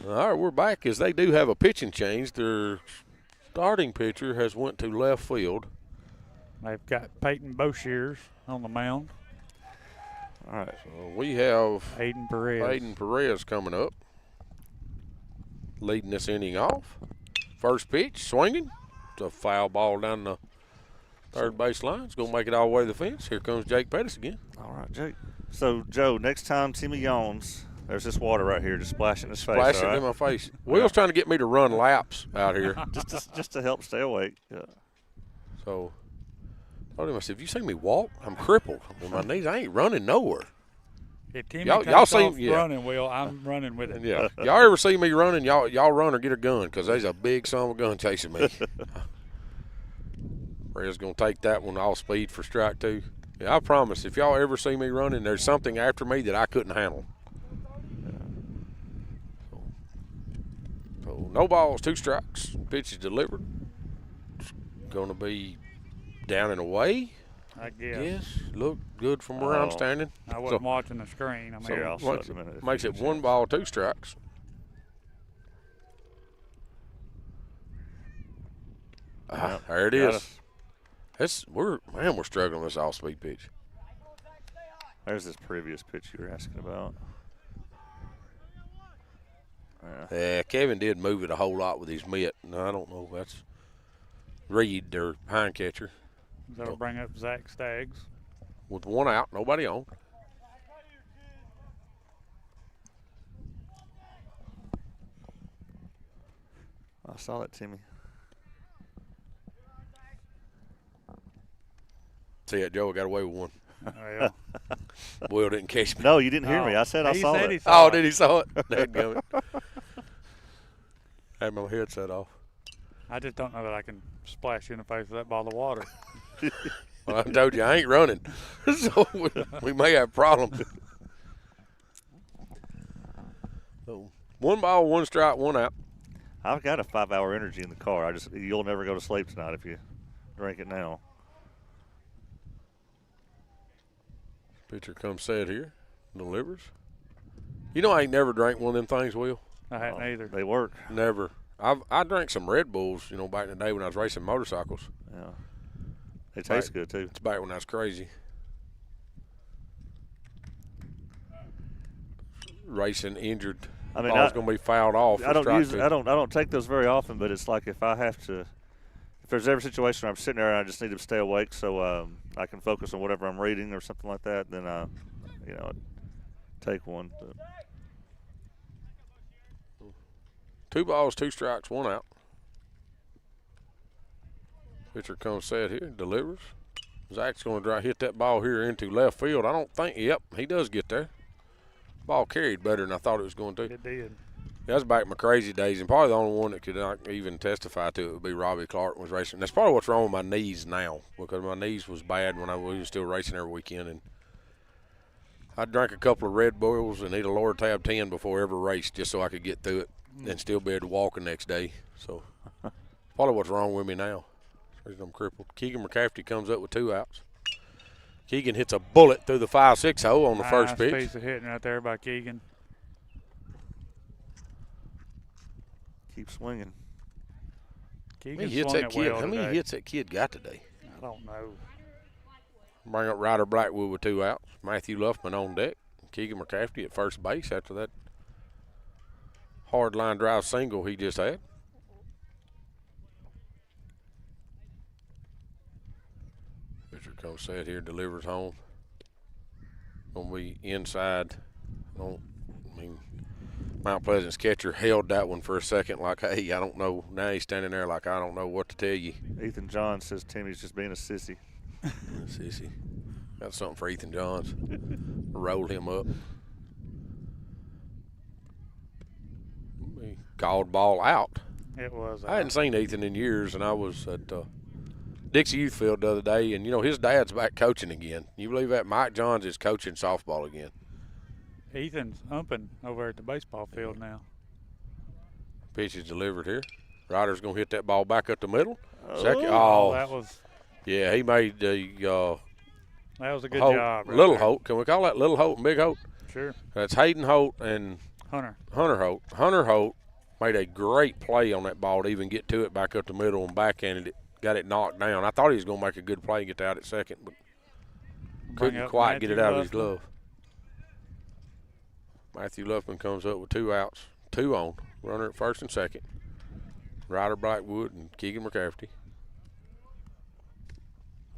A: All right, we're back as they do have a pitching change. Their starting pitcher has went to left field.
B: They've got Peyton Boshears on the mound.
A: All right, so we have
B: Aiden Perez
A: coming up, leading this inning off. First pitch, swinging. It's a foul ball down the Third base line's going to make it all the way to the fence. Here comes Jake Pettis again.
C: All right, Jake. So, Joe, next time Timmy yawns, there's this water right here just splashing his face.
A: Splashing
C: all right?
A: in my face. Will's trying to get me to run laps out here.
C: just to help stay awake. Yeah.
A: So I told him, I said, if you see me walk, I'm crippled with my knees. I ain't running nowhere.
B: If Timmy
A: Y'all
B: takes
A: see-
B: off
A: yeah.
B: running, Will, I'm running with him.
A: Yeah. Y'all ever see me running, y'all run or get a gun, because there's a big son of a gun chasing me. Red's going to take that one all speed for strike 2. Yeah, I promise, if y'all ever see me running, there's something after me that I couldn't handle. So no balls, 2 strikes. Pitch is delivered. It's going to be down and away.
B: I guess.
A: Yes, look good from where I'm standing.
B: I wasn't watching the screen. I'm
A: So
B: here.
C: I'll shut in a minute.
A: makes it 1 ball, 2 strikes. There it
C: Got
A: is. We're struggling with this off-speed pitch.
C: There's this previous pitch you were asking about.
A: Yeah, Kevin did move it a whole lot with his mitt. No, I don't know. That's Reed, their hind catcher,
B: That'll bring up Zach Staggs.
A: with 1 out, nobody on.
C: I saw that, Timmy.
A: See that Joe got away with 1.
B: Oh, yeah.
A: Will didn't catch me.
C: No, you didn't hear me. I said I
B: He
C: saw
B: said
C: it.
B: he saw
A: Oh,
B: it.
A: did he saw it? Dadgummit. Had my headset off.
B: I just don't know that I can splash you in the face with that ball of water.
A: Well, I told you I ain't running, so we may have problems. So 1 ball, 1 strike, 1 out.
C: I've got a 5-hour energy in the car. You'll never go to sleep tonight if you drink it now.
A: Pitcher comes set here, delivers. You know I ain't never drank one of them things, Will.
B: I hadn't either.
C: They work.
A: Never. I drank some Red Bulls, back in the day when I was racing motorcycles.
C: Yeah. They taste good too.
A: It's back when I was crazy. Racing injured.
C: I mean,
A: ball's going to be fouled off.
C: I don't take those very often, but it's like if there's ever a situation where I'm sitting there and I just need to stay awake so I can focus on whatever I'm reading or something like that, then I take one. But.
A: 2 balls, 2 strikes, 1 out. Pitcher comes set here, delivers. Zach's going to hit that ball here into left field. I don't think, yep, he does get there. Ball carried better than I thought it was going to.
B: It did.
A: That was back in my crazy days, and probably the only one that could even testify to it would be Robbie Clark was racing. That's probably what's wrong with my knees now, because my knees was bad when we was still racing every weekend. And I'd drink a couple of Red Bulls and eat a lower tab 10 before every race just so I could get through it and still be able to walk the next day. So probably what's wrong with me now. I'm crippled. Keegan McCafferty comes up with 2 outs. Keegan hits a bullet through the 5-6 hole on the first pitch.
B: Nice piece of hitting right there by Keegan.
C: Keep swinging.
B: Keegan
A: Hits
B: swung
A: that
B: it
A: kid.
B: well
A: How many
B: today.
A: hits that kid got today?
B: I don't know.
A: Bring up Ryder Blackwood with 2 outs. Matthew Luffman on deck. Keegan McCafferty at first base after that hard line drive single he just had. Pitcher comes set here, delivers home. Gonna be inside. Mount Pleasant's catcher held that one for a second like, hey, I don't know. Now he's standing there like, I don't know what to tell you.
C: Ethan John says Timmy's just being a sissy.
A: Sissy. Got something for Ethan Johns. Roll him up. He called ball out.
B: It was.
A: I hadn't seen Ethan in years, and I was at Dixie Youth Field the other day, and, his dad's back coaching again. You believe that? Mike Johns is coaching softball again.
B: Ethan's umping over at the baseball field now.
A: Pitch is delivered here. Ryder's going to hit that ball back up the middle. Second.
B: Oh,
A: Oh,
B: that was
A: yeah, he made the
B: a good
A: Holt,
B: job. Right
A: Little
B: there.
A: Holt. Can we call that Little Holt and Big Holt?
B: Sure.
A: That's Hayden Holt and
B: Hunter.
A: Hunter Holt. Hunter Holt made a great play on that ball to even get to it back up the middle and backhanded it. Got it knocked down. I thought he was going to make a good play and get out at second, but couldn't
B: up
A: quite get it
B: Matthew
A: out of his
B: Luffman.
A: glove. Matthew Luffman comes up with 2 outs, 2 on. Runner at first and second. Ryder Blackwood and Keegan McCafferty.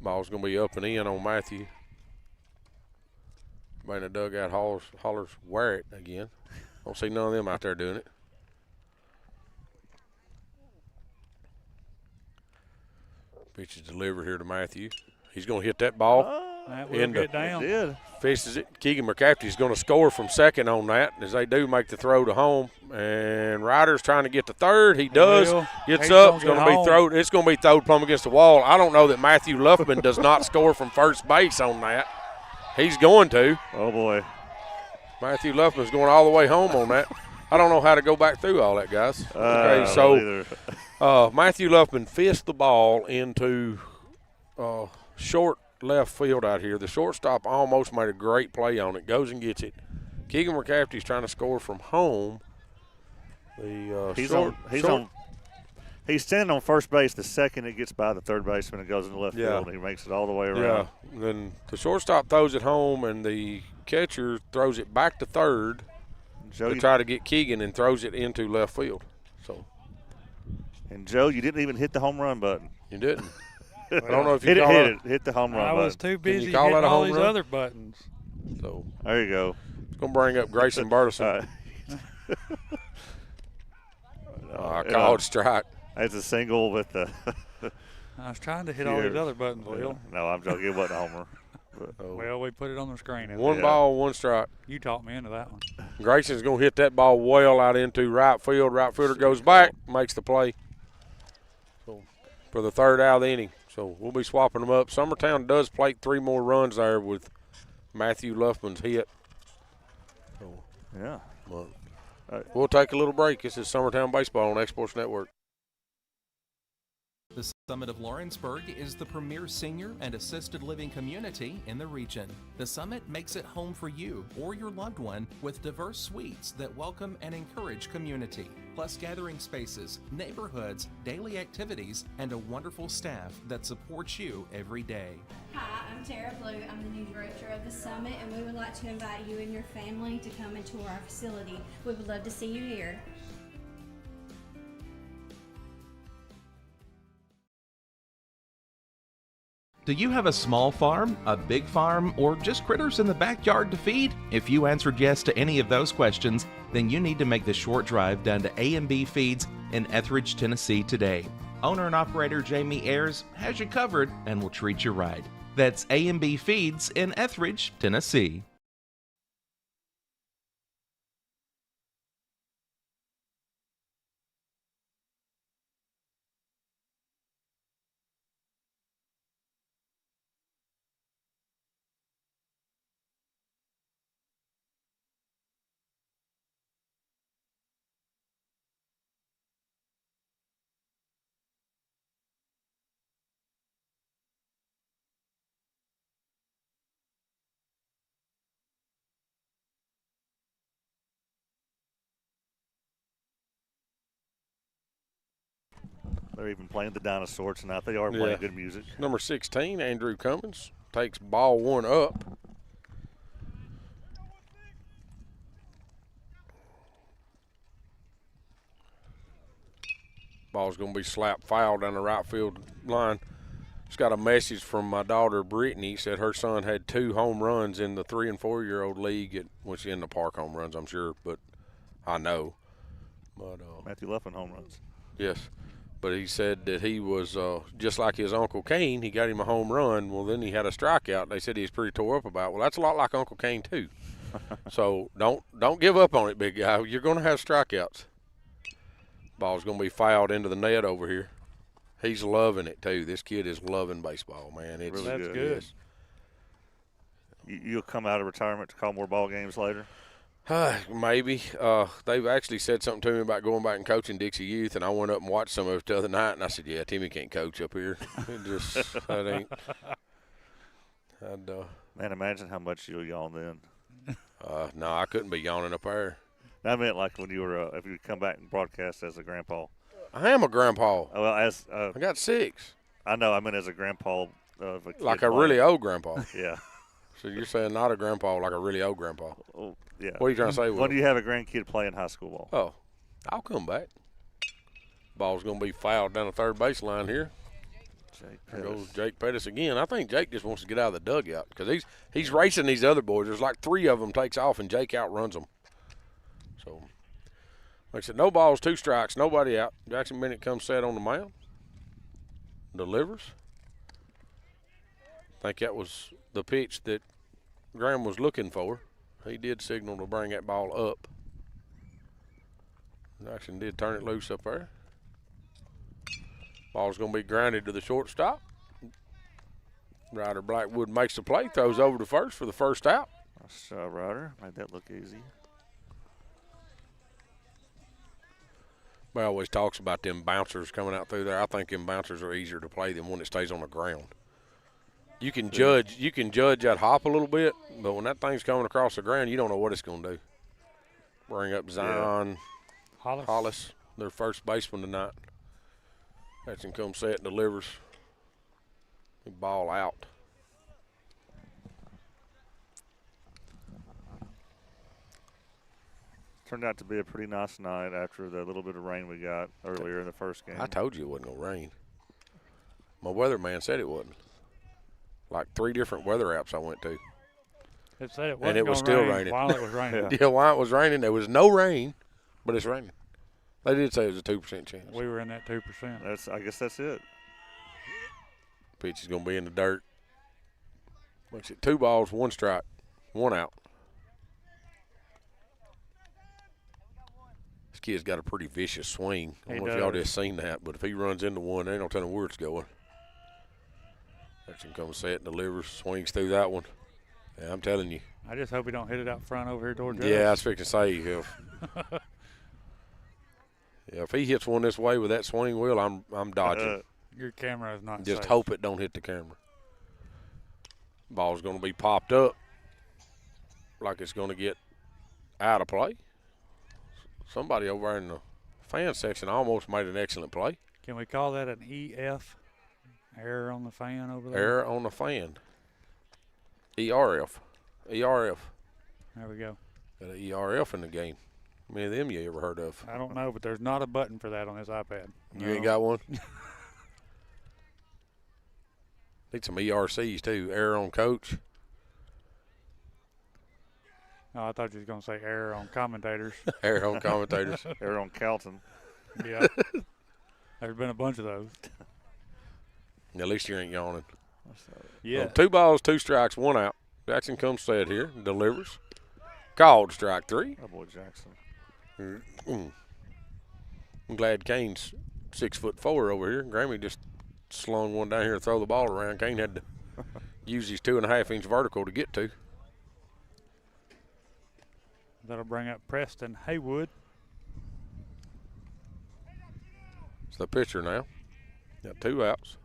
A: Ball's going to be up and in on Matthew. Man, the dugout hollers, wear it again. Don't see none of them out there doing it. Pitch is delivered here to Matthew. He's going to hit that ball.
B: That will get down.
C: It did.
A: Fishes it. Keegan McCafferty's going to score from second on that as they do make the throw to home. And Ryder's trying to get to third. He does. Gets
B: He's
A: up. It's
B: gonna
A: going to
B: get
A: be thrown. It's going to be thrown plumb against the wall. I don't know that Matthew Luffman does not score from first base on that. He's going to.
C: Oh, boy.
A: Matthew Luffman's going all the way home on that. I don't know how to go back through all that, guys. Okay, so Matthew Luffman fished the ball into short left field out here. The shortstop almost made a great play on it. Goes and gets it. Keegan McCafferty's trying to score from home.
C: He's standing on first base the second it gets by the third baseman and goes in the left field. He makes it all the way around.
A: Yeah. Then the shortstop throws it home, and the catcher throws it back to third to try to get Keegan and throws it into left field. So.
C: And Joe, you didn't even hit the home run button.
A: You didn't. I don't know if you
C: hit the home run button.
B: I was too busy
A: call
B: hitting
A: that a
B: all
A: home
B: these
A: run?
B: other buttons.
A: So
C: there you go.
A: It's going to bring up Grayson Burleson. I called strike.
C: It's a single with the.
B: I was trying to hit all these other buttons, Will.
C: No, I'm joking. It wasn't a homer.
B: Well, we put it on the screen.
A: One ball, one strike.
B: You talked me into that one.
A: Grayson's going to hit that ball well out into right field. Right fielder goes back, makes the play. So for the third out of the inning. So we'll be swapping them up. Summertown does plate 3 more runs there with Matthew Luffman's hit. So,
C: yeah.
A: We'll take a little break. This is Summertown Baseball on Exports Network.
H: The Summit of Lawrenceburg is the premier senior and assisted living community in the region. The Summit makes it home for you or your loved one with diverse suites that welcome and encourage community, plus gathering spaces, neighborhoods, daily activities, and a wonderful staff that supports you every day.
I: Hi, I'm Tara Blue. I'm the new director of the Summit, and we would like to invite you and your family to come and tour our facility. We would love to see you here.
H: Do you have a small farm, a big farm, or just critters in the backyard to feed? If you answered yes to any of those questions, then you need to make the short drive down to A&B Feeds in Etheridge, Tennessee today. Owner and operator Jamie Ayers has you covered and will treat you right. That's A&B Feeds in Etheridge, Tennessee.
C: They're even playing the dinosaur tonight. They are playing good music.
A: Number 16, Andrew Cummins, takes ball 1 up. Ball's going to be slapped foul down the right field line. Just got a message from my daughter Brittany. Said her son had 2 home runs in the 3- and 4-year-old league, which in the park home runs, I'm sure, but I know. But
C: Matthew Luffman home runs.
A: Yes. But he said that he was just like his Uncle Kane. He got him a home run. Well, then he had a strikeout. They said he was pretty tore up about it. Well, that's a lot like Uncle Kane, too. So don't give up on it, big guy. You're going to have strikeouts. Ball's going to be fouled into the net over here. He's loving it, too. This kid is loving baseball, man. It's
C: really
B: that's good.
C: You'll come out of retirement to call more ball games later?
A: Maybe. They've actually said something to me about going back and coaching Dixie Youth, and I went up and watched some of it the other night, and I said, yeah, Timmy can't coach up here. It just, that ain't.
C: Man, imagine how much you'll yawn then.
A: No, I couldn't be yawning up there.
C: I meant like when you were, if you come back and broadcast as a grandpa.
A: I am a grandpa.
C: Well,
A: I got 6.
C: I know. I meant as a grandpa of a kid.
A: Like a really old grandpa.
C: Yeah.
A: So you're saying not a grandpa, like a really old grandpa.
C: Oh, yeah.
A: What are you trying to say, Will?
C: When do you have a grandkid playing high school ball?
A: Oh, I'll come back. Ball's going to be fouled down the third base line here. There goes Jake Pettis again. I think Jake just wants to get out of the dugout because he's racing these other boys. There's like 3 of them takes off, and Jake outruns them. So, like I said, no balls, 2 strikes, nobody out. Jackson Bennett comes set on the mound. Delivers. I think that was the pitch that Graham was looking for. He did signal to bring that ball up. Jackson did turn it loose up there. Ball's going to be grounded to the shortstop. Ryder Blackwood makes the play, throws over to first for the first out.
C: Nice job, Ryder. Made that look easy.
A: He always talks about them bouncers coming out through there. I think them bouncers are easier to play than one that stays on the ground. You can judge that hop a little bit, but when that thing's coming across the ground, you don't know what it's going to do. Bring up Zion Hollis, their first baseman tonight. Jackson comes set and delivers. Ball out.
C: Turned out to be a pretty nice night after the little bit of rain we got earlier in the first game.
A: I told you it wasn't going to rain. My weatherman said it wasn't. Like 3 different weather apps I went to.
B: It said it wasn't
A: and it was still raining.
B: While it was raining.
A: Yeah, while it was raining, there was no rain, but it's raining. They did say it was a 2% chance.
B: We were in that 2%.
C: I guess that's it.
A: Pitch is going to be in the dirt. Makes it 2 balls, 1 strike, 1 out. This kid's got a pretty vicious swing. I don't know if y'all just seen that, but if he runs into one, there ain't no telling where it's going. Jackson comes set and delivers, swings through that one. Yeah, I'm telling you.
B: I just hope he don't hit it out front over here towards us.
A: Yeah, I was fixing to say if he hits one this way with that swing wheel, I'm dodging.
B: Your camera is not
A: Just
B: safe.
A: hope it don't hit the camera. Ball's going to be popped up like it's going to get out of play. Somebody over there in the fan section almost made an excellent play.
B: Can we call that an EF? Error on the fan over there?
A: Error on the fan. ERF. ERF.
B: There we go.
A: Got an ERF in the game. How many of them you ever heard of?
B: I don't know, but there's not a button for that on this iPad.
A: You ain't got one? Need some ERCs too. Error on coach.
B: Oh, I thought you was going to say error on commentators.
A: Error on commentators.
C: Error on Calton.
B: Yeah. There's been a bunch of those.
A: At least you ain't yawning.
B: Yeah.
A: 2 balls, 2 strikes, 1 out. Jackson comes set here, delivers. Called strike 3.
C: Oh, boy, Jackson.
A: I'm glad Kane's 6'4" over here. Grammy just slung one down here and throw the ball around. Kane had to use his 2.5-inch vertical to get to.
B: That'll bring up Preston Haywood.
A: It's the pitcher now. Got 2 outs.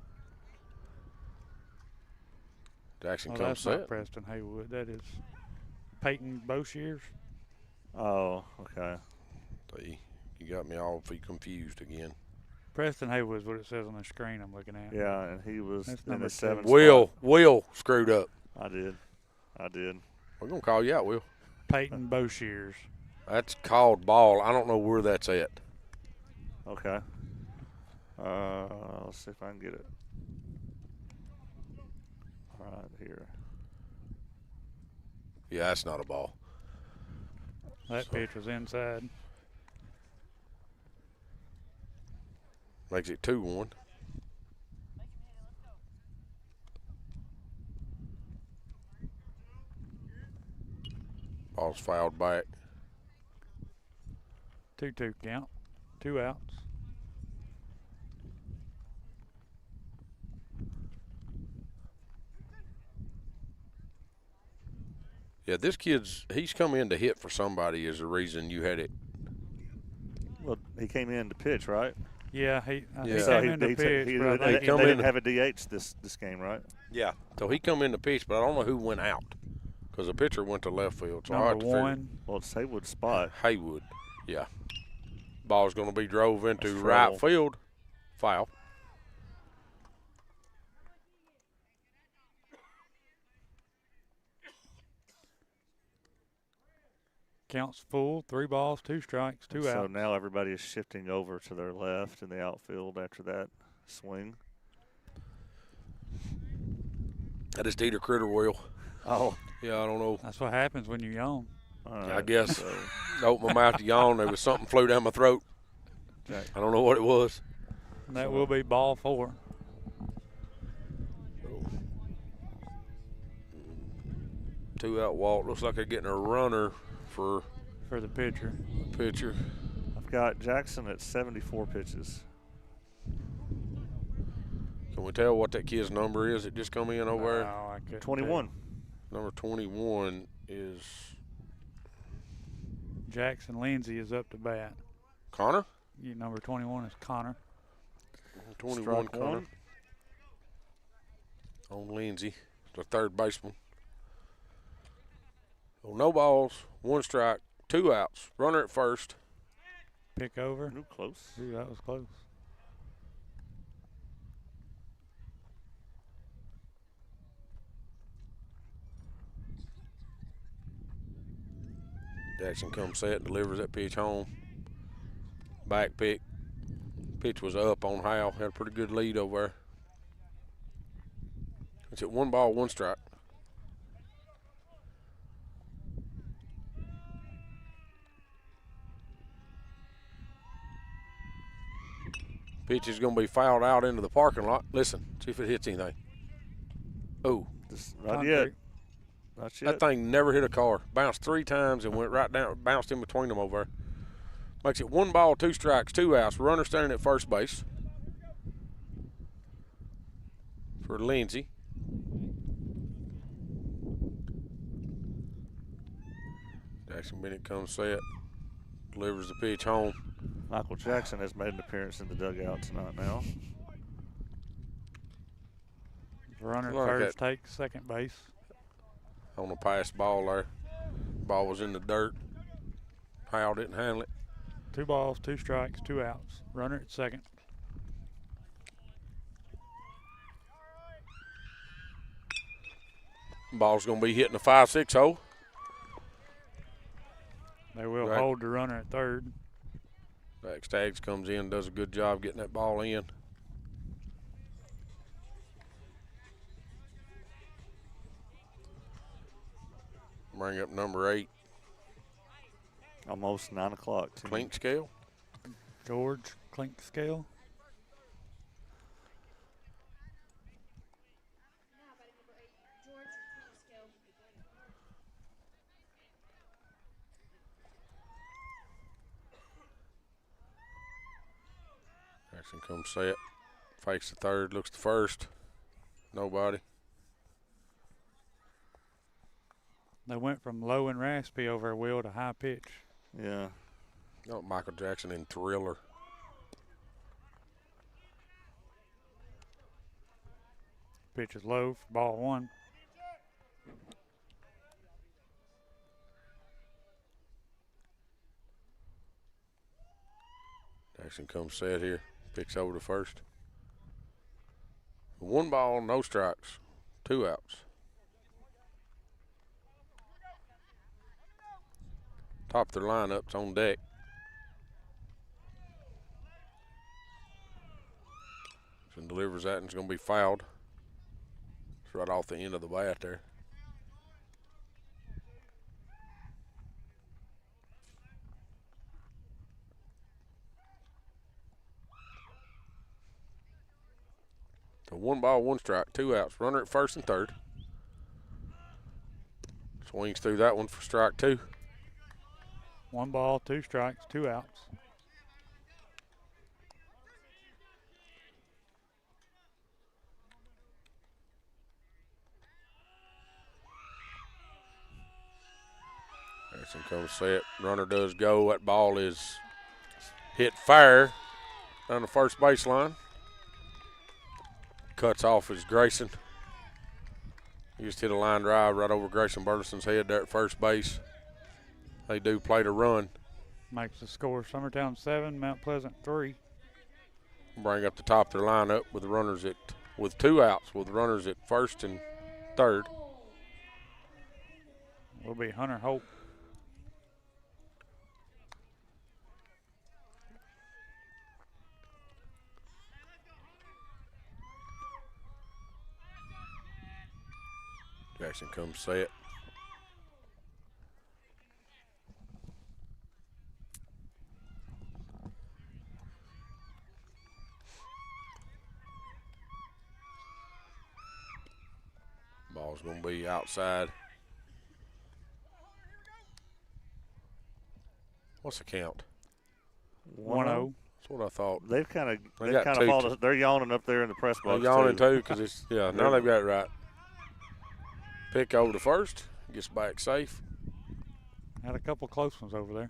A: Jackson comes
B: that's
A: set.
B: not Preston Haywood. That is Peyton Boshears.
C: Oh, okay.
A: See, you got me all confused again.
B: Preston Haywood is what it says on the screen I'm looking at.
C: Yeah, and he was
B: That's
C: in
B: number
C: the
B: 7.
C: 7th
A: Will screwed up.
C: I did.
A: We're going to call you out, Will.
B: Peyton Boshears.
A: That's called ball. I don't know where that's at.
C: Okay. Let's see if I can get it. Right here.
A: Yeah, that's not a ball.
B: That pitch was inside.
A: Makes it 2-1. Ball's fouled back.
B: 2-2 count. 2 outs.
A: Yeah, this he's come in to hit for somebody is the reason you had it.
C: Well, he came in to pitch, right?
B: Yeah, he
C: So
B: came in to pitch, but I think
C: they
A: come
C: didn't
A: in-
C: have a DH this game, right?
A: Yeah. So he come in to pitch, but I don't know who went out because the pitcher went to left field. So I have
B: number
A: to figure
B: 1.
C: Well, it's Haywood's spot.
A: Haywood. Yeah. Ball's going to be drove into
C: That's
A: right
C: trouble.
A: field. Foul.
B: Counts full. 3 balls, 2 strikes, 2
C: So
B: outs.
C: now everybody is shifting over to their left in the outfield after that swing.
A: I just ate a critter well.
C: Oh,
A: Yeah, I don't know.
B: That's what happens when you yawn.
C: all right.
A: I guess.
C: So,
A: I opened my mouth to yawn. There was something flew down my throat.
C: Jack,
A: I don't know what it was.
B: And that will be ball 4.
A: Two out walk. Looks like they're getting a runner for
B: For the pitcher.
A: pitcher.
C: I've got Jackson at 74 pitches.
A: Can we tell what that kid's number is? It just come in over there.
B: No, I couldn't
C: 21.
A: Number 21 is
B: tell. Jackson Lindsay is up to bat.
A: Connor.
B: Number 21 is Connor.
A: 21
C: Strike
A: Connor.
C: one.
A: On Lindsay, the third baseman. Oh, no balls, 1 strike, 2 outs. Runner at first.
B: Pick over.
C: Ooh, close.
B: Ooh, that was close.
A: Jackson comes set, delivers that pitch home. Back pick. Pitch was up on Howell. Had a pretty good lead over there. It's at 1 ball, 1 strike. Pitch is going to be fouled out into the parking lot. Listen, see if it hits anything. Oh,
C: Not yet. Not yet.
A: that thing never hit a car. Bounced 3 times and went right down, bounced in between them over there. Makes it 1 ball, 2 strikes, 2 outs. Runner standing at first base for Lindsay. Jackson Bennett comes set, delivers the pitch home.
C: Michael Jackson has made an appearance in the dugout tonight now.
B: Runner at
A: Like
B: first
A: that.
B: takes second base.
A: On a pass ball there. Ball was in the dirt. Howell didn't handle it.
B: 2 balls, 2 strikes, 2 outs. Runner at second.
A: Ball's going to be hitting the 5-6 hole.
B: They will
A: Right.
B: hold the runner at third.
A: Back Staggs comes in, does a good job getting that ball in. Bring up number 8,
C: Almost 9 o'clock. Tim.
A: Clink Scale.
B: George Clinkscale.
A: Jackson comes set, fakes the third, looks the first. Nobody.
B: They went from low and raspy over a wheel to high pitch.
C: Yeah.
A: Oh, Michael Jackson in Thriller.
B: Pitch is low for ball 1.
A: Jackson comes set here, picks over to first. 1 ball, no strikes, 2 outs. Top of their lineup's on deck. And delivers that, and it's going to be fouled. It's right off the end of the bat there. So 1 ball, 1 strike, 2 outs. Runner at first and third. Swings through that one for strike 2.
B: 1 ball, 2 strikes, 2 outs.
A: Jackson comes set. Runner does go. That ball is hit fair down the first baseline. Cuts off is Grayson. He just hit a line drive right over Grayson Burleson's head there at first base. They do play to run.
B: Makes the score Summertown 7, Mount Pleasant 3.
A: Bring up the top of their lineup with the runners with 2 outs, with runners at first and third.
B: Will be Hunter Hope.
A: Jackson comes set. Ball's going to be outside. What's the count?
B: 1-0.
A: That's what I thought.
C: They've kind of
A: got two.
C: fallen. They're yawning up there in the press
A: They're
C: box.
A: yawning too because it's now they've got it right. Pick over to first, gets back safe.
B: Had a couple close ones over there.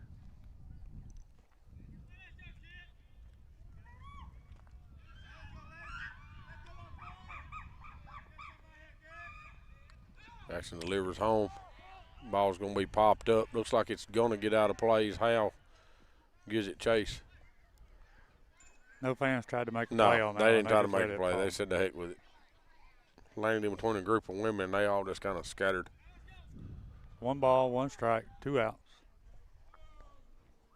A: Jackson delivers home. Ball's going to be popped up. Looks like it's going to get out of play. Hal gives it chase.
B: No fans tried to make a play on that.
A: No, they didn't try to
B: just
A: make
B: let
A: a
B: it
A: play.
B: fall.
A: They said the heck with it. Landed in between a group of women. They all just kind of scattered.
B: 1 ball, 1 strike, 2 outs.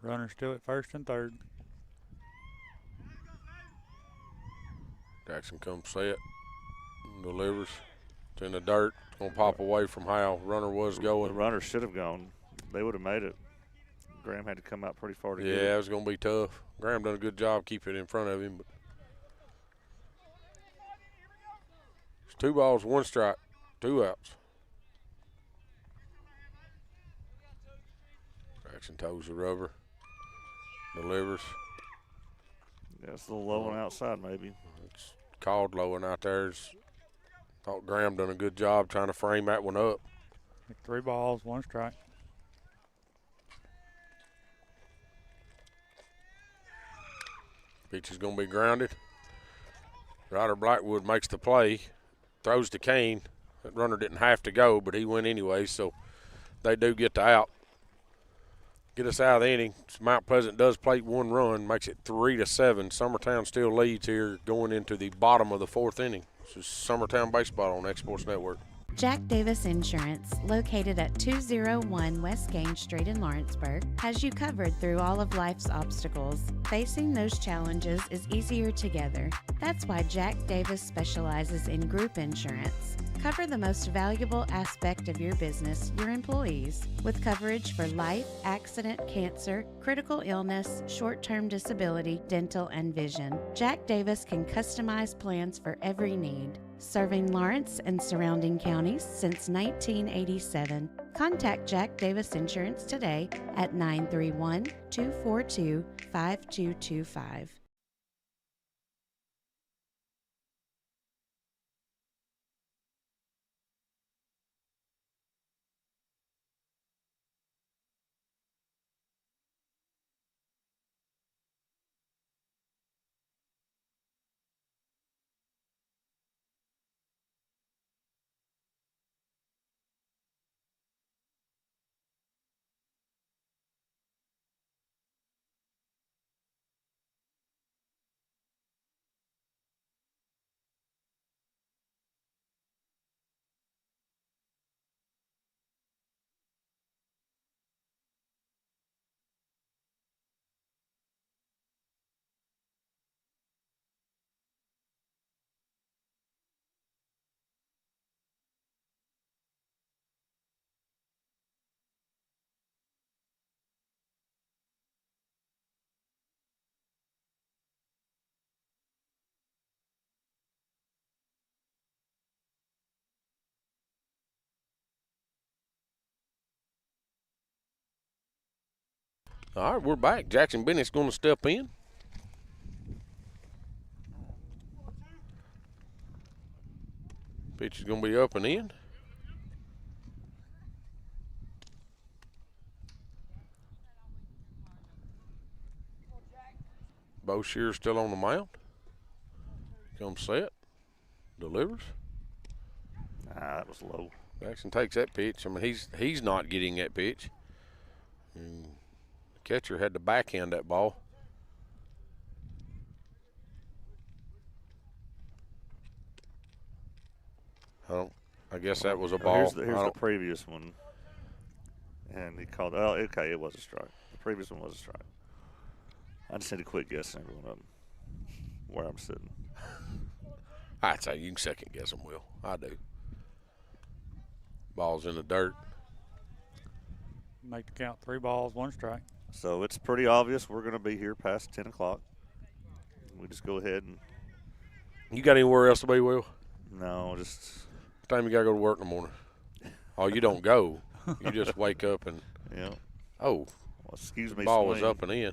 B: Runner still at first and third.
A: Jackson comes set. Delivers. It's in the dirt. It's going to pop away from Hal. Runner was going.
C: The runner should have gone. They would have made it. Graham had to come out pretty far to get it.
A: Yeah, it was going to be tough. Graham done a good job keeping it in front of him. But it's 2 balls, 1 strike, 2 outs. Jackson toes the rubber. Delivers.
C: Yeah, it's a little low on outside maybe.
A: It's called low and out there. Thought Graham done a good job trying to frame that one up.
B: 3 balls, 1 strike.
A: Pitch is going to be grounded. Ryder Blackwood makes the play, throws to Kane. That runner didn't have to go, but he went anyway, so they do get the out. Get us out of the inning. Mount Pleasant does plate 1 run, makes it 3-7. Summertown still leads here going into the bottom of the 4th inning. This is Summertown Baseball on X-Sports Network.
J: Jack Davis Insurance, located at 201 West Gage Street in Lawrenceburg, has you covered through all of life's obstacles. Facing those challenges is easier together. That's why Jack Davis specializes in group insurance. Cover the most valuable aspect of your business, your employees, with coverage for life, accident, cancer, critical illness, short-term disability, dental, and vision. Jack Davis can customize plans for every need. Serving Lawrence and surrounding counties since 1987. Contact Jack Davis Insurance today at 931-242-5225.
A: All right, we're back. Jackson Bennett's going to step in. Pitch is going to be up and in. Bo Shear's still on the mound. Comes set. Delivers.
C: That was low.
A: Jackson takes that pitch. I mean, he's not getting that pitch. And the catcher had to backhand that ball. I guess that was a ball.
C: Here's the previous one. And he called, oh, okay, it was a strike. The previous one was a strike. I just had to quit guessing every one of them where I'm sitting.
A: I'd say you can second guess them, Will. I do. Ball's in the dirt.
B: Make the count 3 balls, 1 strike.
C: So it's pretty obvious we're going to be here past 10 o'clock. We just go ahead and.
A: You got anywhere else to be, Will?
C: No, just.
A: What time you got to go to work in the morning? Oh, you don't go. You just wake up and.
C: Yeah.
A: Oh.
C: Well, excuse me.
A: The ball
C: swing.
A: was up and in.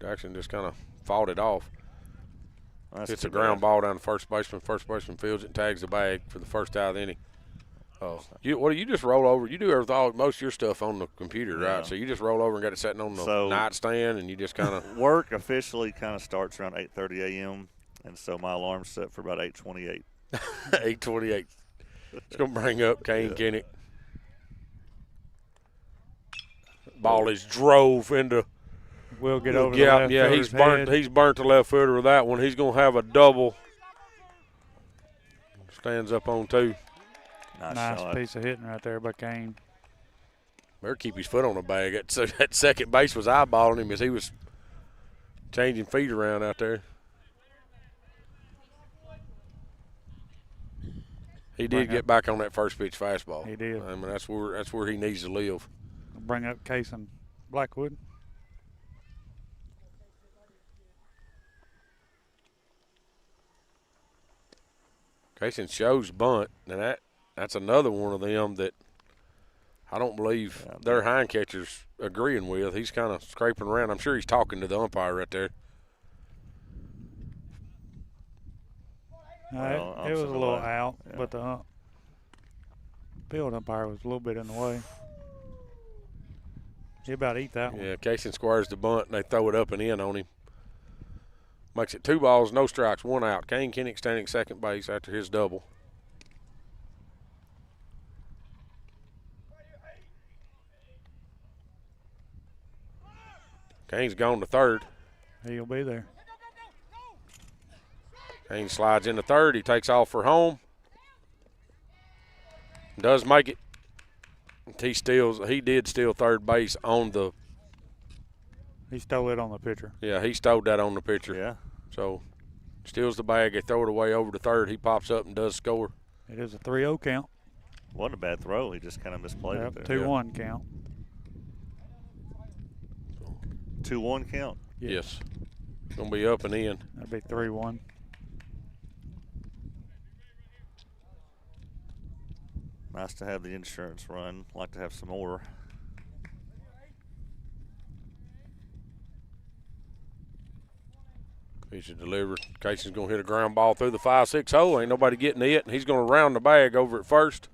A: Jackson just kind of fought it off. It's a ground ball down to first baseman. First baseman fields it and tags the bag for the first out of the inning. Oh, you just roll over? You do everything, most of your stuff on the computer,
C: Yeah.
A: right? So you just roll over and got it sitting on the nightstand, and you just kind of
C: work officially kind of starts around 8:30 a.m. and so my alarm's set for about 8:28.
A: 8:28. It's gonna bring up Kane Kinnick. Ball is drove into.
B: We'll get over the left
A: yeah,
B: fielder's head.
A: He's burnt the left footer with that one. He's gonna have a double. Stands up on 2.
B: Nice piece of hitting right there by Kane.
A: Better keep his foot on the bag. That second base was eyeballing him as he was changing feet around out there. He did get back on that first pitch fastball.
B: He did.
A: I mean, that's where he needs to live.
B: Bring up Case and Blackwood.
A: Kaysen shows bunt, and that's another one of them that I don't believe their hind catcher's agreeing with. He's kind of scraping around. I'm sure he's talking to the umpire right there.
B: It was a little out, but the field umpire was a little bit in the way. He about eat that one.
A: Yeah, Kaysen squares the bunt, and they throw it up and in on him. Makes it 2 balls, no strikes, 1 out. Kane Kinnick standing second base after his double. Kane's gone to third.
B: He'll be there.
A: Kane slides into third. He takes off for home. Does make it. He did steal third base on the.
B: He stole it on the pitcher.
A: Yeah, he stole that on the pitcher.
C: Yeah.
A: So, steals the bag. They throw it away over to third. He pops up and does score.
B: It is a 3-0 count.
C: Wasn't a bad throw. He just kind of misplayed it there.
B: 2-1 count.
C: 2-1 count?
A: Yes. Going to be up and in.
B: That'd be 3-1.
C: Nice to have the insurance run. Like to have some more.
A: He's delivered. Casey's going to hit a ground ball through the 5-6 hole. Ain't nobody getting it. And he's going to round the bag over at first.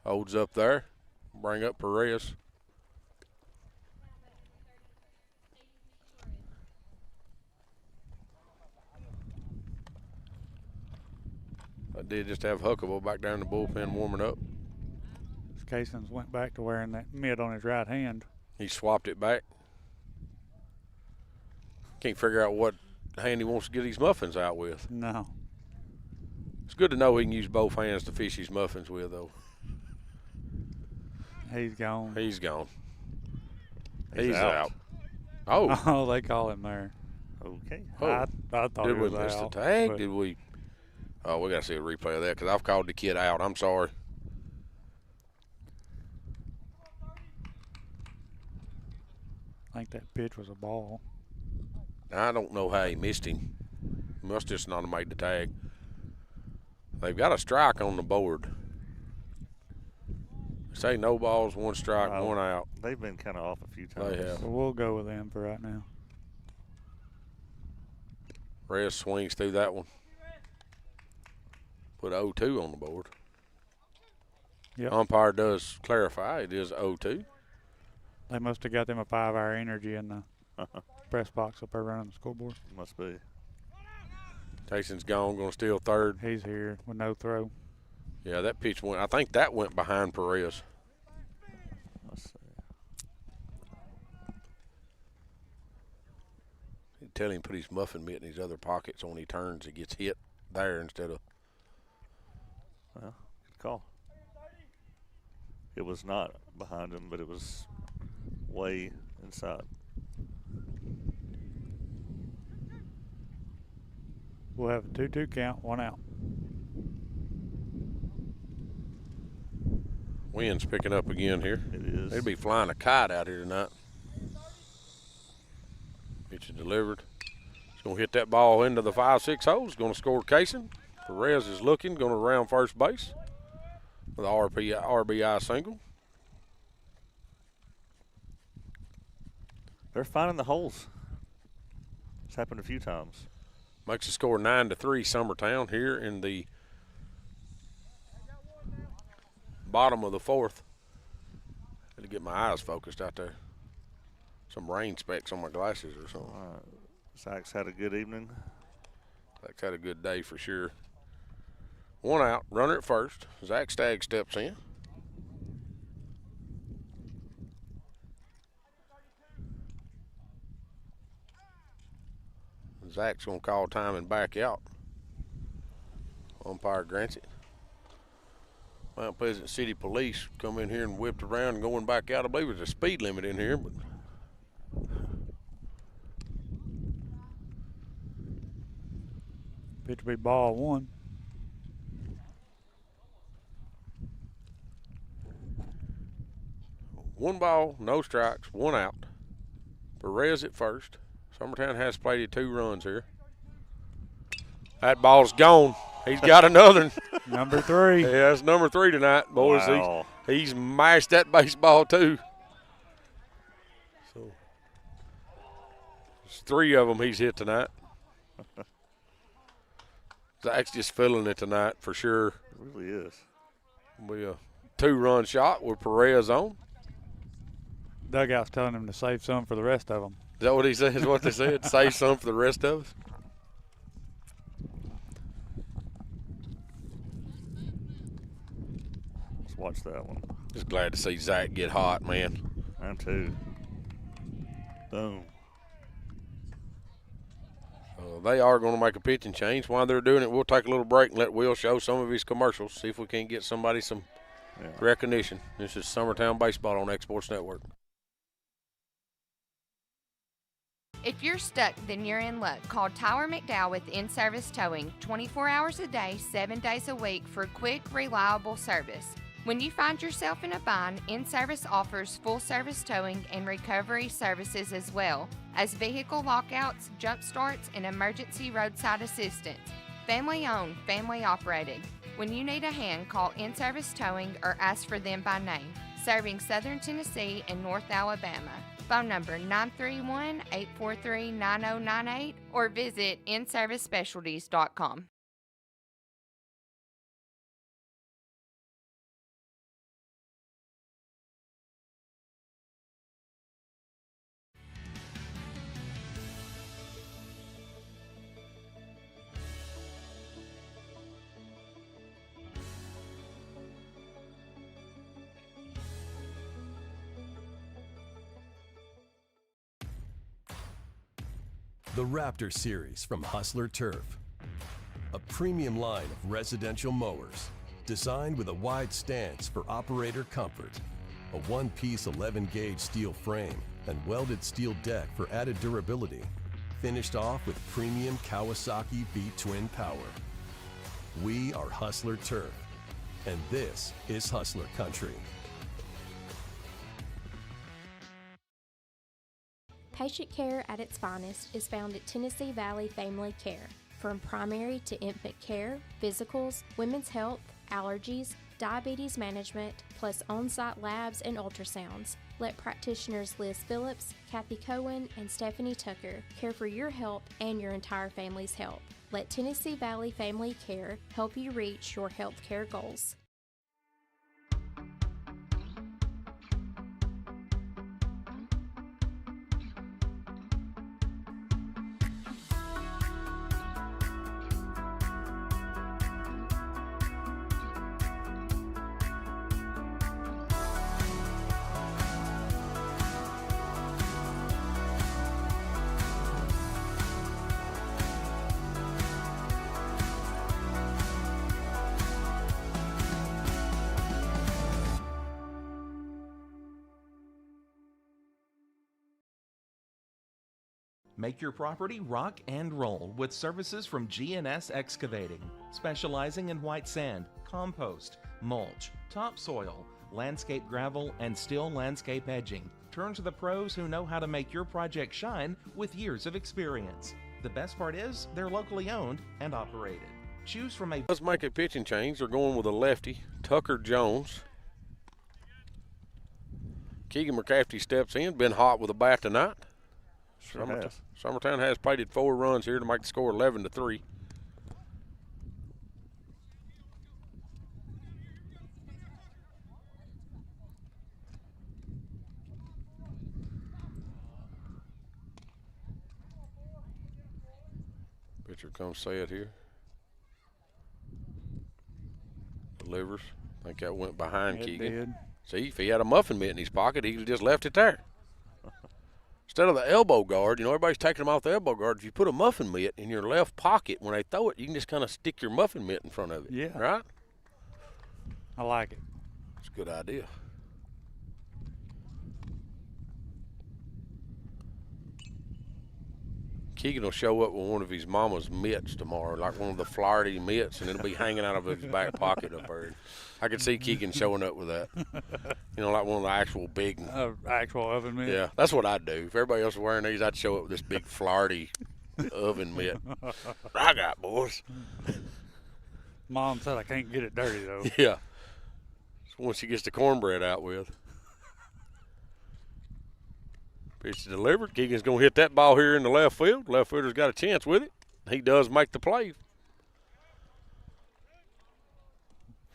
A: Holds up there. Bring up Perez. I did just have Huckable back down in the bullpen warming up.
B: Cason's went back to wearing that mitt on his right hand.
A: He swapped it back. Can't figure out what hand he wants to get his muffins out with.
B: No.
A: It's good to know he can use both hands to fish his muffins with, though.
B: He's gone.
A: He's gone.
C: He's out.
A: Oh.
B: Oh, they call him there.
C: Okay.
A: Oh.
B: I thought
A: Did
B: he
A: we
B: was
A: miss the
B: out,
A: tag?
B: but
A: Did we? Oh, we got to see a replay of that because I've called the kid out. I'm sorry.
B: I think that pitch was a ball.
A: I don't know how he missed him. Must just not have made the tag. They've got a strike on the board. Say no balls, 1 strike, 1 out.
C: They've been kind of off a few times.
A: They have.
B: So we'll go with them for right now.
A: Reyes swings through that one. Put 0-2 on the board.
B: Yep.
A: Umpire does clarify it is 0-2.
B: They must have got them a 5-hour energy in the press box up there running the scoreboard.
C: Must be.
A: Tayson's gone, going to steal third.
B: He's here with no throw.
A: Yeah, that pitch went. I think that went behind Perez.
C: Let's see.
A: Tell him put his muffin mitt in his other pocket so when he turns, he gets hit there instead of.
C: Well, good call. It was not behind him, but it was way inside.
B: We'll have a 2-2 count, 1 out.
A: Wind's picking up again here.
C: It is.
A: They'd be flying a kite out here tonight. Pitch is delivered. It's going to hit that ball into the 5-6 hole. It's going to score Kaysen. Perez is looking, going to round first base with a RBI single.
C: They're finding the holes. It's happened a few times.
A: Makes the score 9-3 Summertown here in the bottom of the fourth. Had to get my eyes focused out there. Some rain specks on my glasses or something.
C: All right. Zach's had a good evening.
A: Zach's had a good day for sure. One out, runner at first. Zach Stagg steps in. Zach's going to call time and back out. Umpire grants it. Mount Pleasant City Police come in here and whipped around and going back out. I believe there's a speed limit in here, but
B: Pitch will be ball one.
A: one ball, no strikes, one out. Perez at first. Summertown has plated 2 runs here. That ball's gone. He's got another.
B: Number 3.
A: Yeah, that's number 3 tonight, boys.
C: Wow.
A: He's mashed that baseball too. So there's 3 of them he's hit tonight. Zach's just feeling it tonight for sure.
C: It really is.
A: Be a 2-run shot with Perez on.
B: Dugout's telling him to save some for the rest of them.
A: Is that what he said? Is what they said? Save some for the rest of us?
C: Let's watch that one.
A: Just glad to see Zach get hot, man.
C: I'm too. Boom.
A: They are going to make a pitching change. While they're doing it, we'll take a little break and let Will show some of his commercials, see if we can't get somebody some recognition. This is Summertown Baseball on Exports Network.
K: If you're stuck, then you're in luck. Call Tyler McDowell with In-Service Towing, 24 hours a day, 7 days a week for quick, reliable service. When you find yourself in a bind, In-Service offers full-service towing and recovery services as well as vehicle lockouts, jump starts, and emergency roadside assistance. Family-owned, family-operated. When you need a hand, call In-Service Towing or ask for them by name. Serving Southern Tennessee and North Alabama. Phone number 931-843-9098 or visit inservicespecialties.com.
L: The Raptor Series from Hustler Turf. A premium line of residential mowers designed with a wide stance for operator comfort. A one-piece 11-gauge steel frame and welded steel deck for added durability. Finished off with premium Kawasaki V-twin power. We are Hustler Turf, and this is Hustler Country.
D: Patient care at its finest is found at Tennessee Valley Family Care. From primary to infant care, physicals, women's health, allergies, diabetes management, plus on-site labs and ultrasounds. Let practitioners Liz Phillips, Kathy Cohen, and Stephanie Tucker care for your health and your entire family's health. Let Tennessee Valley Family Care help you reach your health care goals.
H: Make your property rock and roll with services from G&S Excavating, specializing in white sand, compost, mulch, topsoil, landscape gravel, and steel landscape edging. Turn to the pros who know how to make your project shine with years of experience. The best part is they're locally owned and operated. Choose from a...
A: Let's make a pitching change. They're going with a lefty, Tucker Jones. Keegan McCafferty steps in, been hot with a bat tonight. Summertown has plated 4 runs here to make the score 11-3. Pitcher comes set here. Delivers. I think that went behind Keegan.
B: Did.
A: See, if he had a muffin mitt in his pocket, he just left it there. Instead of the elbow guard, everybody's taking them off the elbow guard. If you put a muffin mitt in your left pocket, when they throw it, you can just kind of stick your muffin mitt in front of it.
B: Yeah.
A: Right?
B: I like it.
A: It's a good idea. Keegan will show up with one of his mama's mitts tomorrow, like one of the Florida mitts, and it'll be hanging out of his back pocket up there. I could see Keegan showing up with that. Like one of the actual big.
B: Actual oven mitt?
A: Yeah, that's what I'd do. If everybody else was wearing these, I'd show up with this big Florida oven mitt. I got, boys.
B: Mom said I can't get it dirty, though.
A: Yeah. It's one she gets the cornbread out with. Pitch delivered. Keegan's going to hit that ball here in the left field. Left fielder's got a chance with it. He does make the play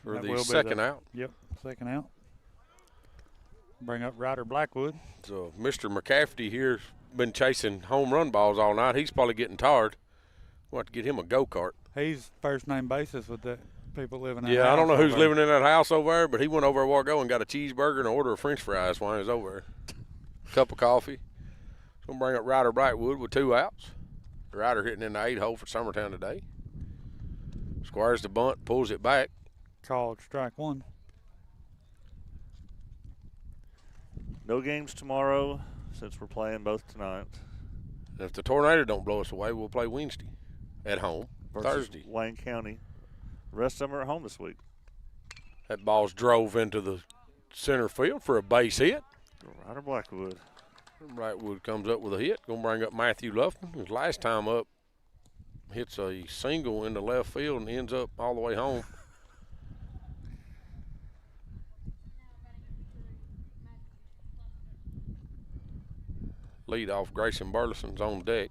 A: for the second out.
B: Yep, second out. Bring up Ryder Blackwood.
A: So Mr. McCafferty here's been chasing home run balls all night. He's probably getting tired. We'll have to get him a go-kart.
B: He's first name basis with the people living in that
A: Yeah,
B: house.
A: I don't know who's living in that house over there, but he went over a while ago and got a cheeseburger and an order of french fries while he was over there. Cup of coffee. It's going to bring up Ryder Blackwood with 2 outs. Ryder hitting in the 8 hole for Summertown today. Squires the bunt, pulls it back.
B: Called strike 1.
C: No games tomorrow since we're playing both tonight.
A: And if the tornado don't blow us away, we'll play Wednesday at home.
C: Versus
A: Thursday.
C: Wayne County. The rest of them are at home this week.
A: That ball's drove into the center field for a base hit.
C: Ryder Blackwood.
A: Blackwood comes up with a hit. Going to bring up Matthew Luffman. His last time up, hits a single in the left field and ends up all the way home. Lead off Grayson Burleson's on deck.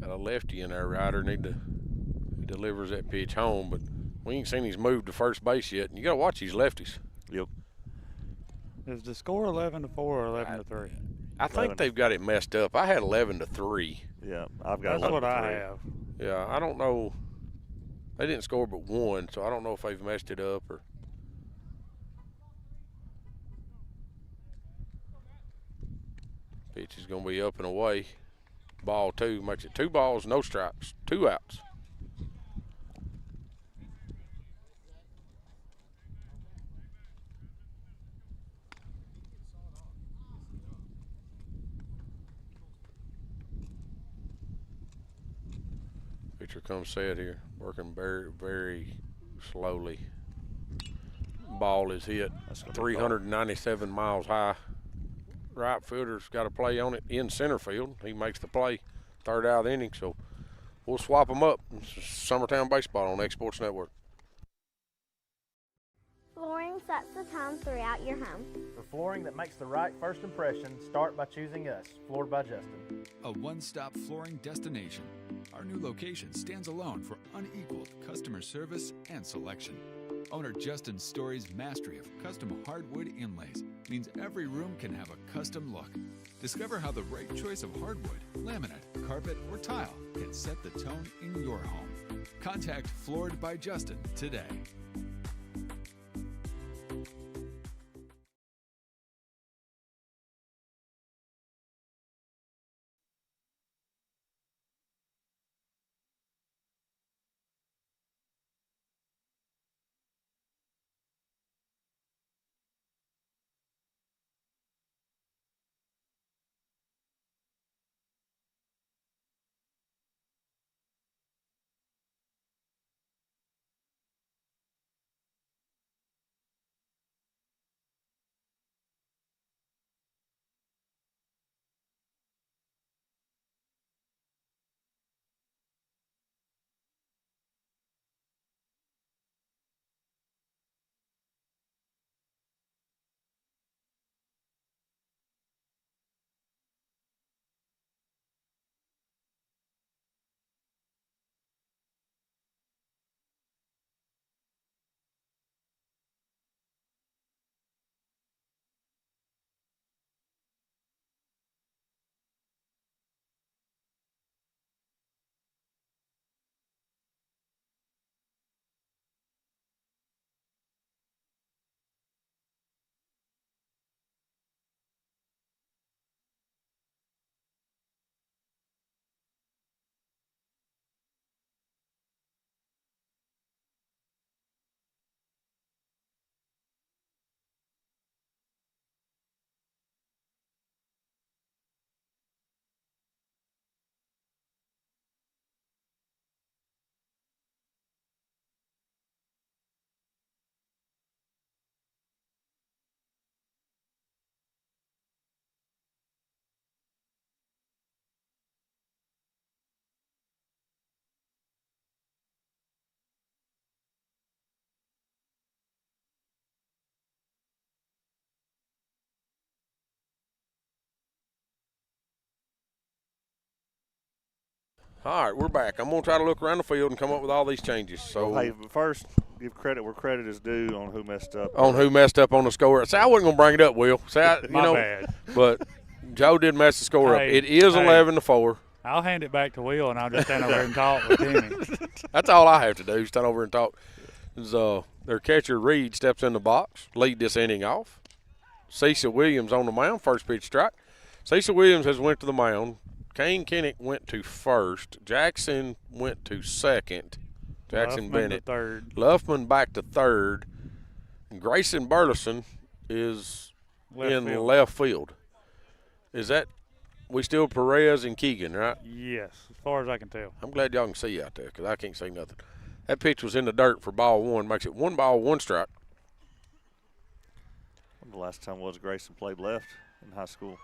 A: Got a lefty in there, Ryder. He delivers that pitch home, but we ain't seen he's moved to first base yet. And you got to watch these lefties.
C: Yep.
B: Is the score 11-4 or 11-3?
A: I think they've got it messed up. I had 11-3.
C: Yeah, I've got.
B: That's what I have.
A: Yeah, I don't know. They didn't score but 1, so I don't know if they've messed it up or. Pitch is going to be up and away. Ball 2 makes it 2 balls, no strikes, 2 outs. Pitcher comes set here, working very, very slowly. Ball is hit 397 miles high. Right fielder's got to play on it in center field. He makes the play, 3rd out of the inning. So we'll swap them up. This is Summertown Baseball on X Sports Network.
M: Flooring sets the tone throughout your home.
N: For flooring that makes the right first impression, start by choosing us, Floored by Justin.
F: A one-stop flooring destination. Our new location stands alone for unequaled customer service and selection. Owner Justin Story's mastery of custom hardwood inlays means every room can have a custom look. Discover how the right choice of hardwood, laminate, carpet, or tile can set the tone in your home. Contact Floored by Justin today.
A: All right, we're back. I'm going to try to look around the field and come up with all these changes. So,
C: Well, hey, but first, give credit where credit is due on who messed up.
A: on who messed up on the score. See, I wasn't going to bring it up, Will. See,
B: My bad.
A: But Joe did mess the score up.
B: Hey,
A: It is 11-4.
B: I'll hand it back to Will, and I'll just stand over and talk with Timmy.
A: That's all I have to do, stand over and talk. Their catcher, Reed, steps in the box, lead this inning off. Cecil Williams on the mound, first pitch strike. Cecil Williams has went to the mound. Kane Kinnick went to first. Jackson went to second. Jackson
B: Luffman
A: Bennett.
B: to third.
A: Luffman back to third. And Grayson Burleson is left field. Is that we still Perez and Keegan, right?
B: Yes, as far as I can tell.
A: I'm glad y'all can see out there because I can't see nothing. That pitch was in the dirt for ball one. Makes it 1 ball, 1 strike.
C: When the last time was Grayson played left in high school?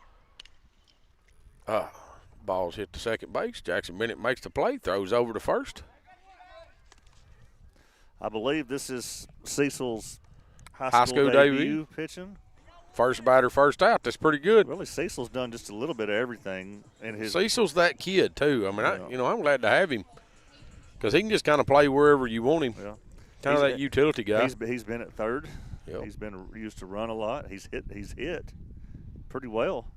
A: Ball's hit the second base. Jackson Bennett makes the play, throws over to first.
C: I believe this is Cecil's high school debut pitching.
A: First batter, first out. That's pretty good.
C: Really, Cecil's done just a little bit of everything in his.
A: Cecil's that kid too. I mean, I'm glad to have him because he can just kind of play wherever you want him.
C: Yeah.
A: Kind of that utility guy.
C: He's been at third.
A: Yep.
C: He's been used to run a lot. He's hit pretty well.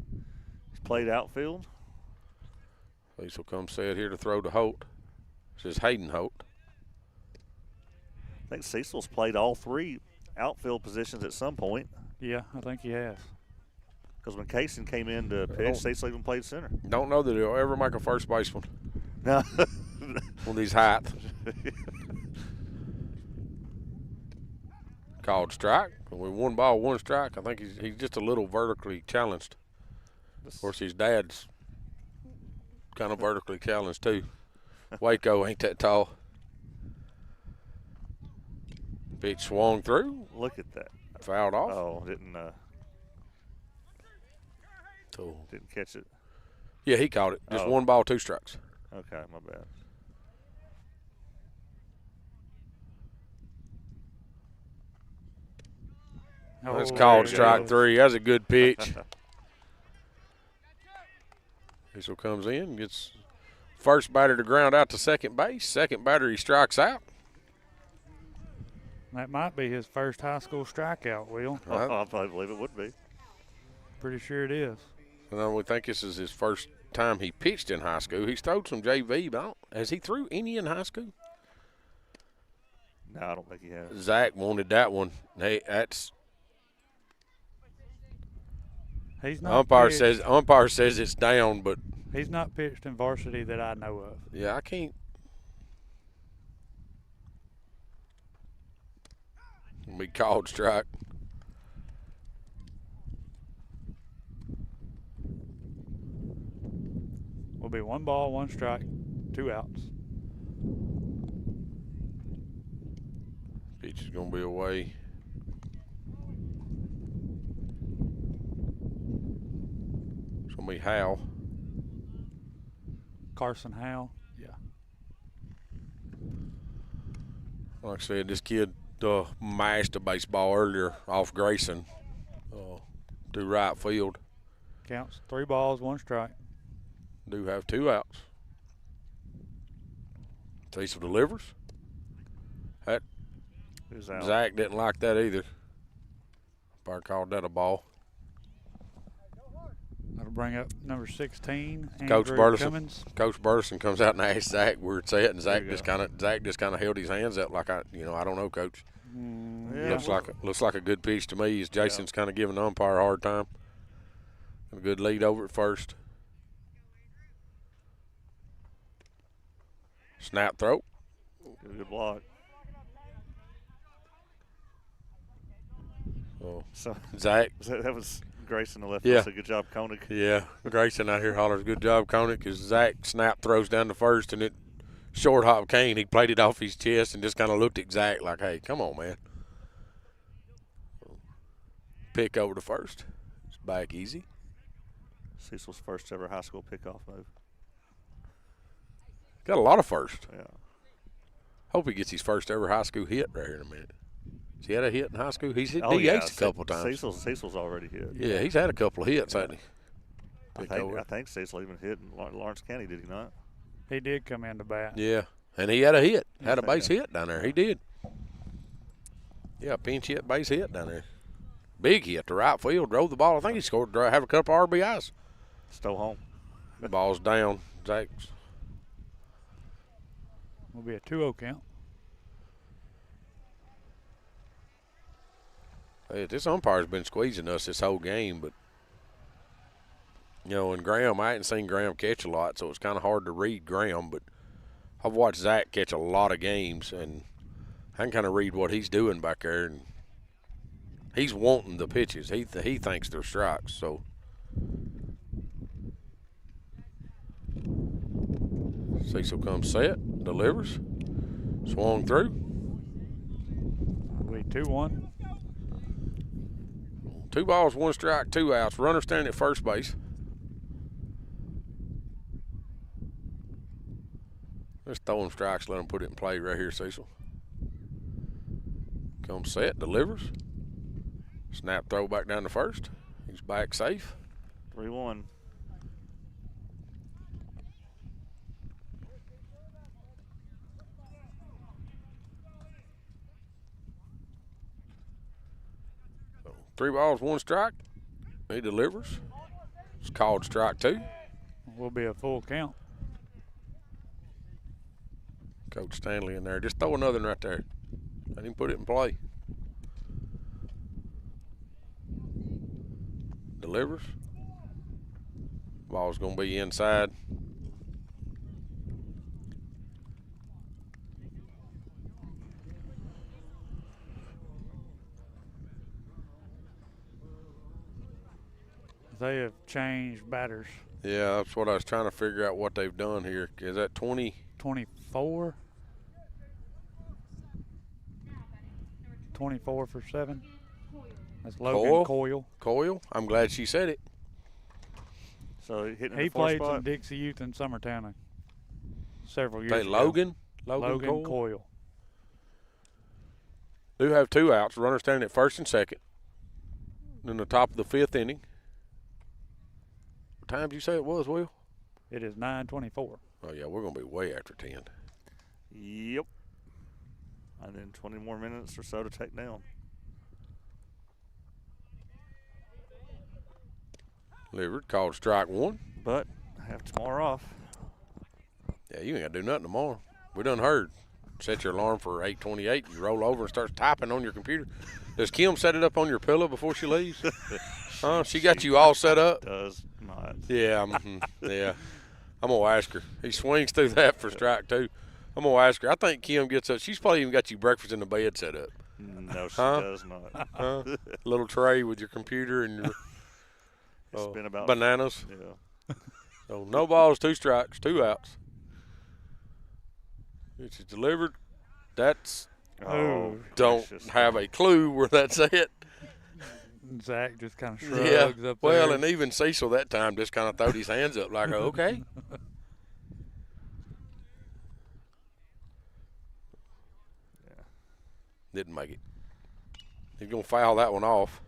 C: He's played outfield.
A: Cecil comes set here to throw to Holt. This is Hayden Holt.
C: I think Cecil's played all 3 outfield positions at some point.
B: Yeah, I think he has.
C: Because when Kaysen came in to pitch, Cecil even played center.
A: Don't know that he'll ever make a first baseman.
C: No.
A: With his height. Called strike. With 1 ball, 1 strike. I think he's just a little vertically challenged. Of course, his dad's kind of vertically challenged too. Waco ain't that tall. Pitch swung through.
C: Look at that.
A: Fouled off.
C: Oh, didn't catch it.
A: Yeah, he caught it. Just 1 ball, 2 strikes.
C: Okay, my bad.
A: That's called strike 3. That's a good pitch. Cecil comes in, gets first batter to ground out to second base. Second batter, he strikes out.
B: That might be his first high school strikeout, Will.
C: I believe it would be.
B: Pretty sure it is.
A: And we think this is his first time he pitched in high school. He's thrown some JV, but has he threw any in high school?
C: No, I don't think he has.
A: Zach wanted that one. Hey, that's.
B: He's not
A: umpire
B: pitched.
A: says it's down, but
B: he's not pitched in varsity that I know of.
A: Yeah, I can't. Be called strike.
B: Will be 1 ball, 1 strike, 2 outs.
A: Pitch is going to be away. It's going to be Howell.
B: Carson Howell. Yeah.
A: Like I said, this kid mashed a baseball earlier off Grayson to right field.
B: Counts 3 balls, 1 strike.
A: Do have 2 outs. Cecil delivers. That Zach didn't like that either. Umpire called that a ball.
B: That'll bring up number 16,
A: Coach
B: Andrew
A: Burleson.
B: Cummins.
A: Coach Burleson comes out and asks Zach where it's at, and Zach just kind of held his hands up like I don't know, Coach.
C: Yeah.
A: Looks like a good pitch to me. As Jason's kind of giving the umpire a hard time. A good lead over at first. Snap throw.
C: Good block.
A: So Zach.
C: That was Grayson the left.
A: Yeah.
C: Good job, Koenig.
A: Yeah, Grayson out here hollers, good job, Koenig, because Zach snap throws down the first, and it short hop Kane. He played it off his chest and just kind of looked at Zach like, hey, come on, man. Pick over to first. It's back easy.
C: Cecil's first ever high school pickoff move.
A: Got a lot of first.
C: Yeah.
A: Hope he gets his first ever high school hit right here in a minute. Has he had a hit in high school? He's hit DH a couple times.
C: Cecil's already hit.
A: Yeah, he's had a couple of hits, hasn't he?
C: I think Cecil even hit in Lawrence County, did he not?
B: He did come in to bat.
A: Yeah, and he had a hit, had a base hit down there. He did. Yeah, pinch hit, base hit down there. Big hit to right field, drove the ball. I think he scored, have a couple RBIs.
C: Stole home.
A: The ball's down. Zach's.
B: Will be a 2-0 count.
A: Hey, this umpire's been squeezing us this whole game, but and Graham, I hadn't seen Graham catch a lot, so it's kind of hard to read Graham, but I've watched Zach catch a lot of games, and I can kind of read what he's doing back there, and he's wanting the pitches. He thinks they're strikes, so. Cecil comes set, delivers, swung through.
B: Will be 2-1.
A: 2 balls, 1 strike, 2 outs. Runner standing at first base. Let's throw him strikes, let him put it in play right here, Cecil. Comes set, delivers. Snap throw back down to first. He's back safe.
C: 3-1.
A: So 3 balls, 1 strike. He delivers. It's called strike 2.
B: Will be a full count.
A: Coach Stanley in there. Just throw another one right there. Let him put it in play. Delivers. Ball's going to be inside.
B: They have changed batters.
A: Yeah, that's what I was trying to figure out what they've done here. Is that 20?
B: 24. 24 for 7. That's Logan Coyle.
A: Coyle? I'm glad she said it.
C: So hitting
B: he
C: the 4
B: played
C: spot.
B: some Dixie Youth in Summertown several years
A: Hey,
B: ago.
A: Logan
B: Coyle.
A: Do have 2 outs. Runner standing at first and second. In the top of the 5th inning. What time did you say it was, Will?
B: It is 9:24.
A: Oh, yeah, we're going to be way after 10.
C: Yep. And then 20 more minutes or so to take down.
A: Delivered, called strike 1.
C: But I have tomorrow off.
A: Yeah, you ain't got to do nothing tomorrow. We done heard. Set your alarm for 8:28. You roll over and start typing on your computer. Does Kim set it up on your pillow before she leaves? Huh? She got you all set up?
C: Does not.
A: Yeah, yeah. I'm going to ask her. He swings through that for strike 2. I'm going to ask her. I think Kim gets up. She's probably even got you breakfast in the bed set up.
C: No, she does not.
A: Little tray with your computer and your
C: been about
A: bananas.
C: Yeah.
A: So no balls, 2 strikes, 2 outs. It's delivered. That's don't have a clue where that's at.
B: Zach just kind of shrugs up there.
A: Well, and even Cecil that time just kind of throwed his hands up like, okay.
C: Yeah.
A: Didn't make it. He's going to foul that one off.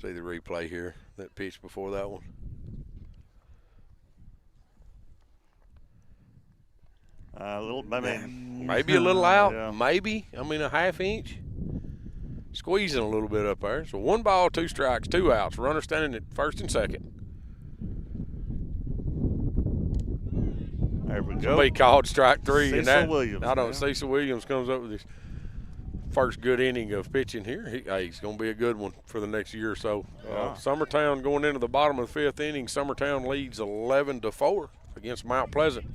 A: See the replay here, that pitch before that one. Maybe a little out,
C: yeah.
A: maybe. I mean, a half inch. Squeezing a little bit up there. So 1 ball, 2 strikes, 2 outs. Runner standing at first and second.
C: There we go.
A: Somebody called strike 3.
C: Cecil
A: and that,
C: Williams.
A: Cecil Williams comes up with his first good inning of pitching here. He's going to be a good one for the next year or so.
C: Yeah.
A: Summertown going into the bottom of the 5th inning. Summertown leads 11-4 against Mount Pleasant.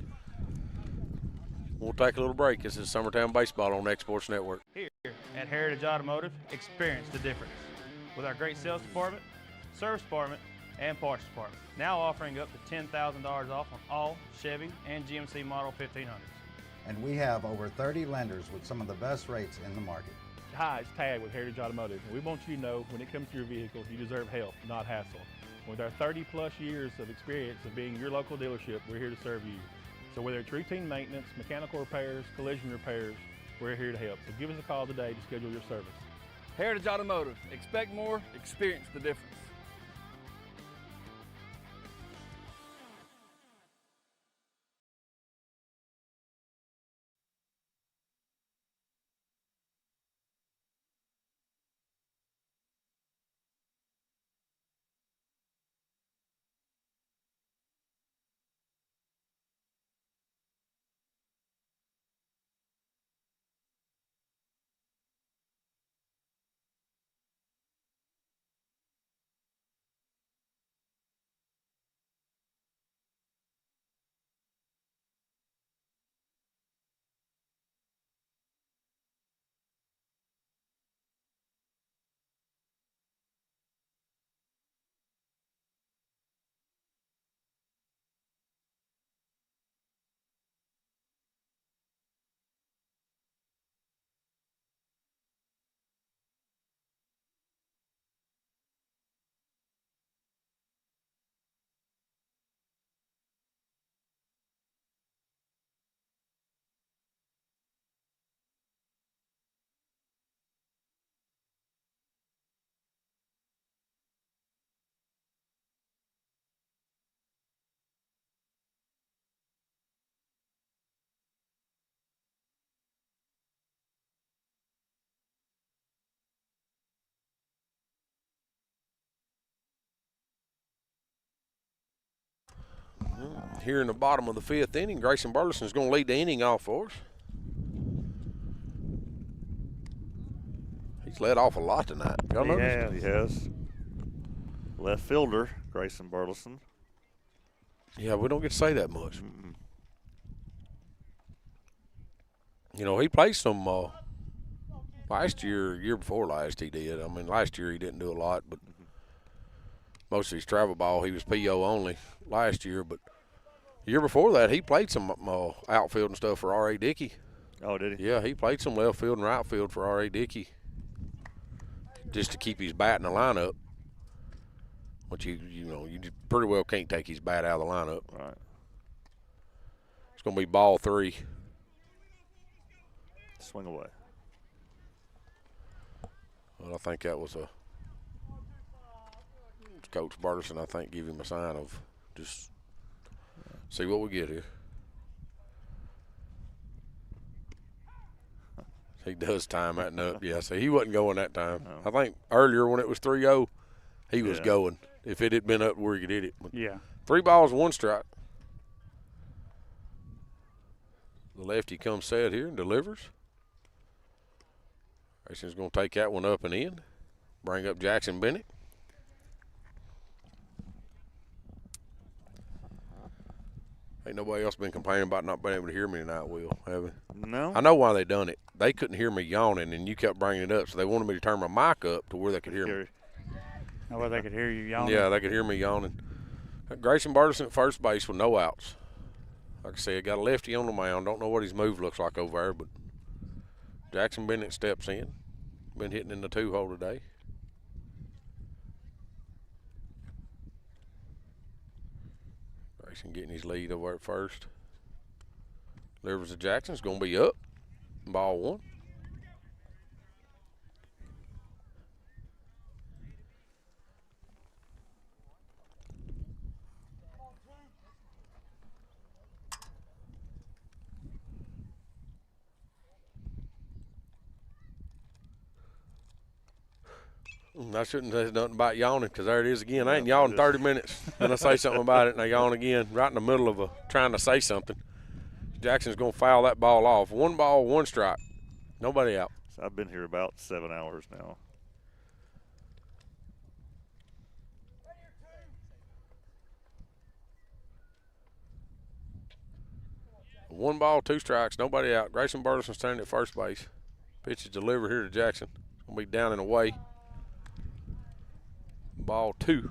A: We'll take a little break. This is Summertown Baseball on X Sports Network.
O: Here at Heritage Automotive, experience the difference. With our great sales department, service department, and parts department. Now offering up to $10,000 off on all Chevy and GMC Model 1500s.
P: And we have over 30 lenders with some of the best rates in the market.
Q: Hi, it's Tag with Heritage Automotive. We want you to know when it comes to your vehicle, you deserve help, not hassle. With our 30-plus years of experience of being your local dealership, we're here to serve you. So whether it's routine maintenance, mechanical repairs, collision repairs, we're here to help. So give us a call today to schedule your service.
R: Heritage Automotive. Expect more, experience the difference.
A: here in the bottom of the 5th inning. Grayson Burleson's going to lead the inning off for us. He's led off a lot tonight. Y'all notice?
C: He has. Left fielder, Grayson Burleson.
A: Yeah, we don't get to say that much. You know, he played some last year before last he did. I mean, last year he didn't do a lot, but most of his travel ball, he was PO only last year. But the year before that, he played some outfield and stuff for R.A. Dickey.
C: Oh, did he?
A: Yeah, he played some left field and right field for R.A. Dickey just to keep his bat in the lineup. But you pretty well can't take his bat out of the lineup.
C: Right.
A: It's going to be ball 3.
C: Swing away.
A: Well, I think that was Coach Burleson, I think, give him a sign of just see what we get here. He does time that up. Yeah, so he wasn't going that time.
C: No.
A: I think earlier when it was 3-0, he was going. If it had been up where he could hit it. But 3 balls, 1 strike. The lefty comes set here and delivers. Grayson's going to take that one up and in. Bring up Jackson Bennett. Ain't nobody else been complaining about not being able to hear me tonight, Will, have they?
C: No.
A: I know why they done it. They couldn't hear me yawning, and you kept bringing it up, so they wanted me to turn my mic up to where they could hear me.
B: That way they could hear you yawning.
A: Yeah, they could hear me yawning. Grayson Burleson at first base with no outs. Like I said, got a lefty on the mound. Don't know what his move looks like over there, but Jackson Bennett steps in. Been hitting in the 2-hole today. Grayson getting his lead over at first. Delivers to Jackson's going to be up. Ball 1. I shouldn't say nothing about yawning because there it is again. I ain't yawned 30 minutes. Then I say something about it and I yawn again right in the middle of trying to say something. Jackson's going to foul that ball off. 1 ball, 1 strike. Nobody out.
C: So I've been here about 7 hours now.
A: One ball, 2 strikes, nobody out. Grayson Burleson standing at first base. Pitch is delivered here to Jackson. Going to be down and away. Ball 2.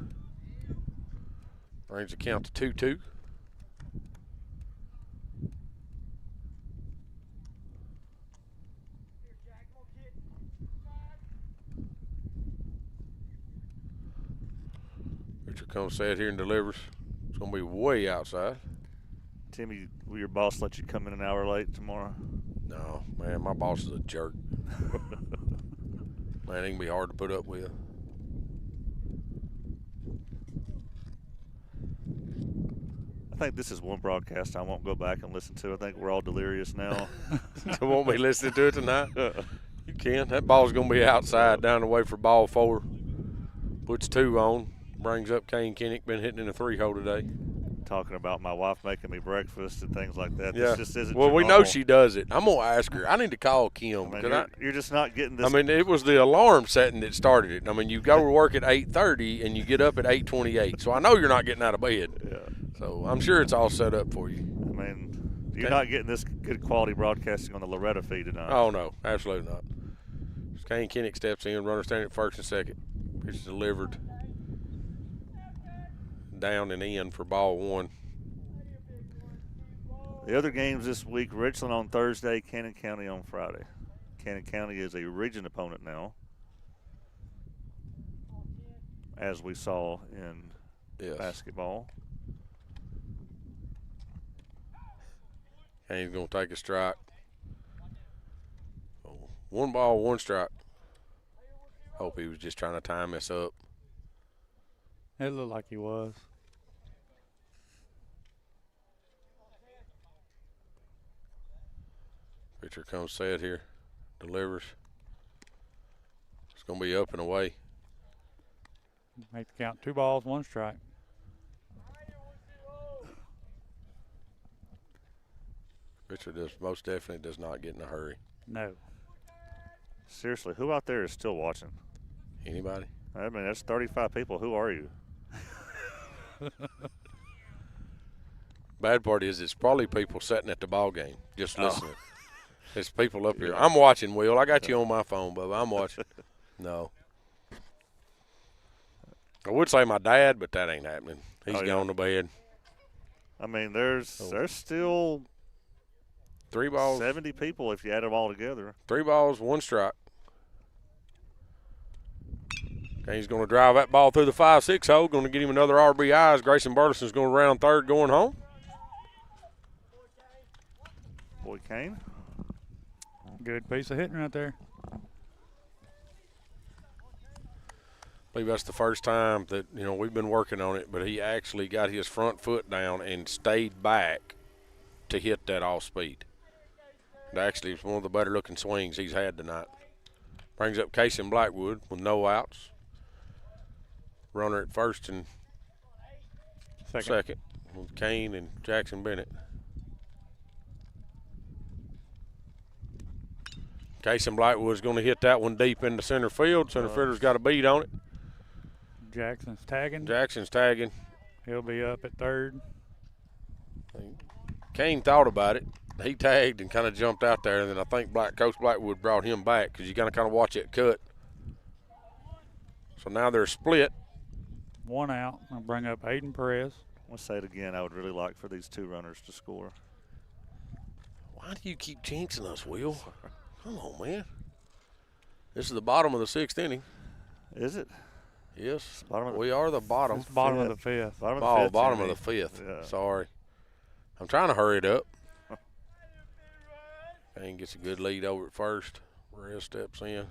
A: Brings the count to 2-2. Pitcher comes set here and delivers. It's going to be way outside.
C: Timmy, will your boss let you come in an hour late tomorrow?
A: No, man, my boss is a jerk. Man, he can be hard to put up with.
C: I think this is one broadcast I won't go back and listen to. I think we're all delirious now.
A: You won't be listening to it tonight? You can. That ball's going to be outside, down the way for ball 4. Puts 2 on. Brings up Kane Kinnick. Been hitting in the 3-hole today.
C: Talking about my wife making me breakfast and things like that.
A: Yeah.
C: This just isn't
A: well, we
C: normal.
A: know she does it. I'm going to ask her. I need to call Kim.
C: I mean, you're just not getting this.
A: I mean, it was the alarm setting that started it. I mean, you go to work at 8:30 and you get up at 8:28. So I know you're not getting out of bed.
C: Yeah.
A: So I'm sure it's all set up for you.
C: I mean, you're not getting this good quality broadcasting on the Loretta feed tonight.
A: Oh, no, absolutely not. Kane Kinnick steps in, runner standing at first and second. Pitch is delivered down and in for ball 1.
C: The other games this week, Richland on Thursday, Cannon County on Friday. Cannon County is a region opponent now, as we saw in basketball.
A: Kane's going to take a strike. 1 ball, 1 strike. Hope he was just trying to time this up.
B: It looked like he was.
A: Pitcher comes set here, delivers. It's going to be up and away.
B: Make the count 2 balls, 1 strike.
A: Pitcher most definitely does not get in a hurry.
B: No.
C: Seriously, who out there is still watching?
A: Anybody?
C: I mean, that's 35 people. Who are you?
A: Bad part is it's probably people sitting at the ball game just listening. There's people up here.
C: Yeah.
A: I'm watching, Will. I got you on my phone, Bubba. I'm watching. No. I would say my dad, but that ain't happening. He's gone to bed.
C: I mean, there's still
A: 3 balls.
C: 70 people if you add them all together.
A: 3 balls, 1 strike. Okay, he's going to drive that ball through the 5-6 hole. Going to get him another RBI. Grayson Burleson's going to round third going home.
C: Boy, Kane.
B: Good piece of hitting right there.
A: I believe that's the first time that, we've been working on it, but he actually got his front foot down and stayed back to hit that off speed. And actually, it's one of the better looking swings he's had tonight. Brings up Casey Blackwood with no outs. Runner at first and second with Kane and Jackson Bennett. Casey Blackwood's going to hit that one deep into center field. Center fielder's got a beat on it.
B: Jackson's tagging.
A: He'll
B: be up at third.
A: Kane thought about it. He tagged and kind of jumped out there, and then I think Coach Blackwood brought him back because you got to kind of watch it cut. So now they're split.
B: 1 out. I'll bring up Aiden Perez.
C: I'll say it again. I would really like for these 2 runners to score.
A: Why do you keep jinxing us, Will? Come on, man. This is the bottom of the 6th inning.
C: Is it?
A: Yes. We are the bottom.
B: It's the bottom of the 5th.
A: Bottom of the 5th.
C: Yeah.
A: Sorry. I'm trying to hurry it up. Kane gets a good lead over at first. Perez steps in.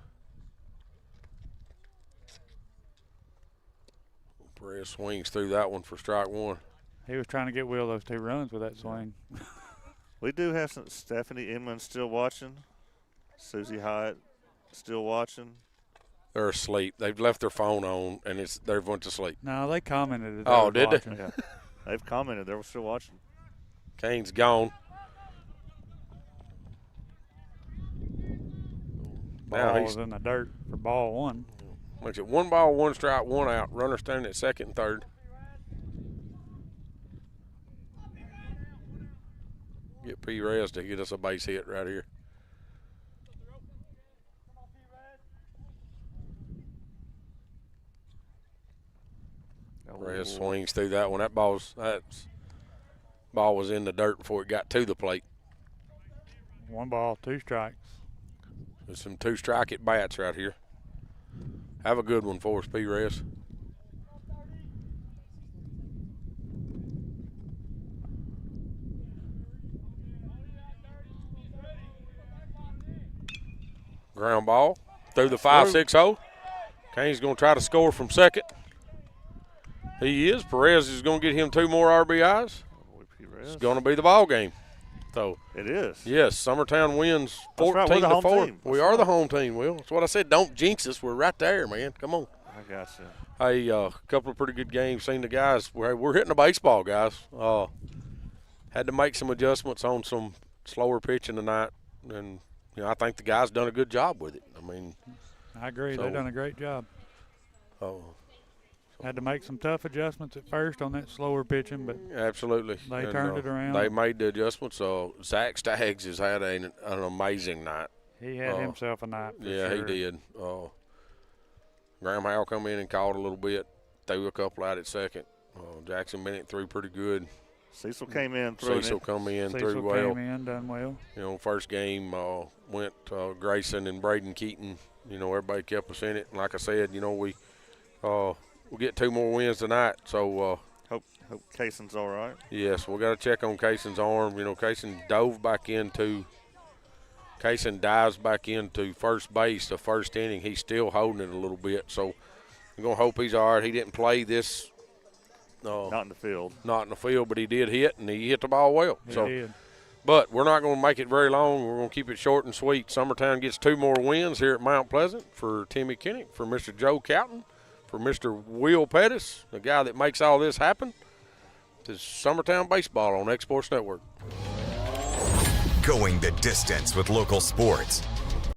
A: Perez swings through that one for strike 1.
B: He was trying to get Will those 2 runs with that swing.
C: We do have some Stephanie Inman still watching. Susie Hyatt still watching.
A: They're asleep. They've left their phone on, and they went to sleep.
B: No, they commented.
A: Did they?
C: Yeah. They've commented. They were still watching.
A: Kane's gone.
B: Ball was in the dirt for ball 1.
A: Makes it 1 ball, 1 strike, 1 out. Runner standing at second and third. Get Perez to get us a base hit right here. Perez swings through that one. That ball was in the dirt before it got to the plate.
B: 1 ball, 2 strikes.
A: There's some 2 strike at bats right here. Have a good one for us, Perez. Ground ball through the 5-6 hole. Kane's going to try to score from second. He is. Perez is going to get him 2 more RBIs. It's going to be the ball game. So
C: it is.
A: Yes, Summertown wins 14-4. We are the home team, Will. That's what I said. Don't jinx us. We're right there, man. Come on.
C: I got you.
A: Hey, a couple of pretty good games. Seen the guys. We're hitting the baseball, guys. Had to make some adjustments on some slower pitching tonight, and I think the guys done a good job with it.
B: I agree. They've done a great job. Had to make some tough adjustments at first on that slower pitching, but
A: absolutely
B: they turned it around.
A: They made the adjustments. Zach Staggs has had an amazing night.
B: He had himself a night.
A: Yeah,
B: sure.
A: He did. Graham Howell come in and called a little bit, threw a couple out at second. Jackson Bennett threw pretty good.
C: Cecil came in,
A: threw well.
B: Came in, done well.
A: First game went Grayson and Braden Keaton. Everybody kept us in it. And like I said, we'll get 2 more wins tonight. So
C: hope Cayson's all right.
A: Yes, we got to check on Cayson's arm. Kayson dives back into first base the first inning. He's still holding it a little bit. So I'm going to hope he's all right. He didn't play this.
C: Not in the field.
A: Not in the field, but he did hit, and he hit the ball well.
B: He did.
A: But we're not going to make it very long. We're going to keep it short and sweet. Summertown gets 2 more wins here at Mount Pleasant for Timmy Kinnick, for Mr. Joe Cowton, for Mr. Will Pettis, the guy that makes all this happen. This is Summertown Baseball on X Sports Network.
S: Going the distance with local sports.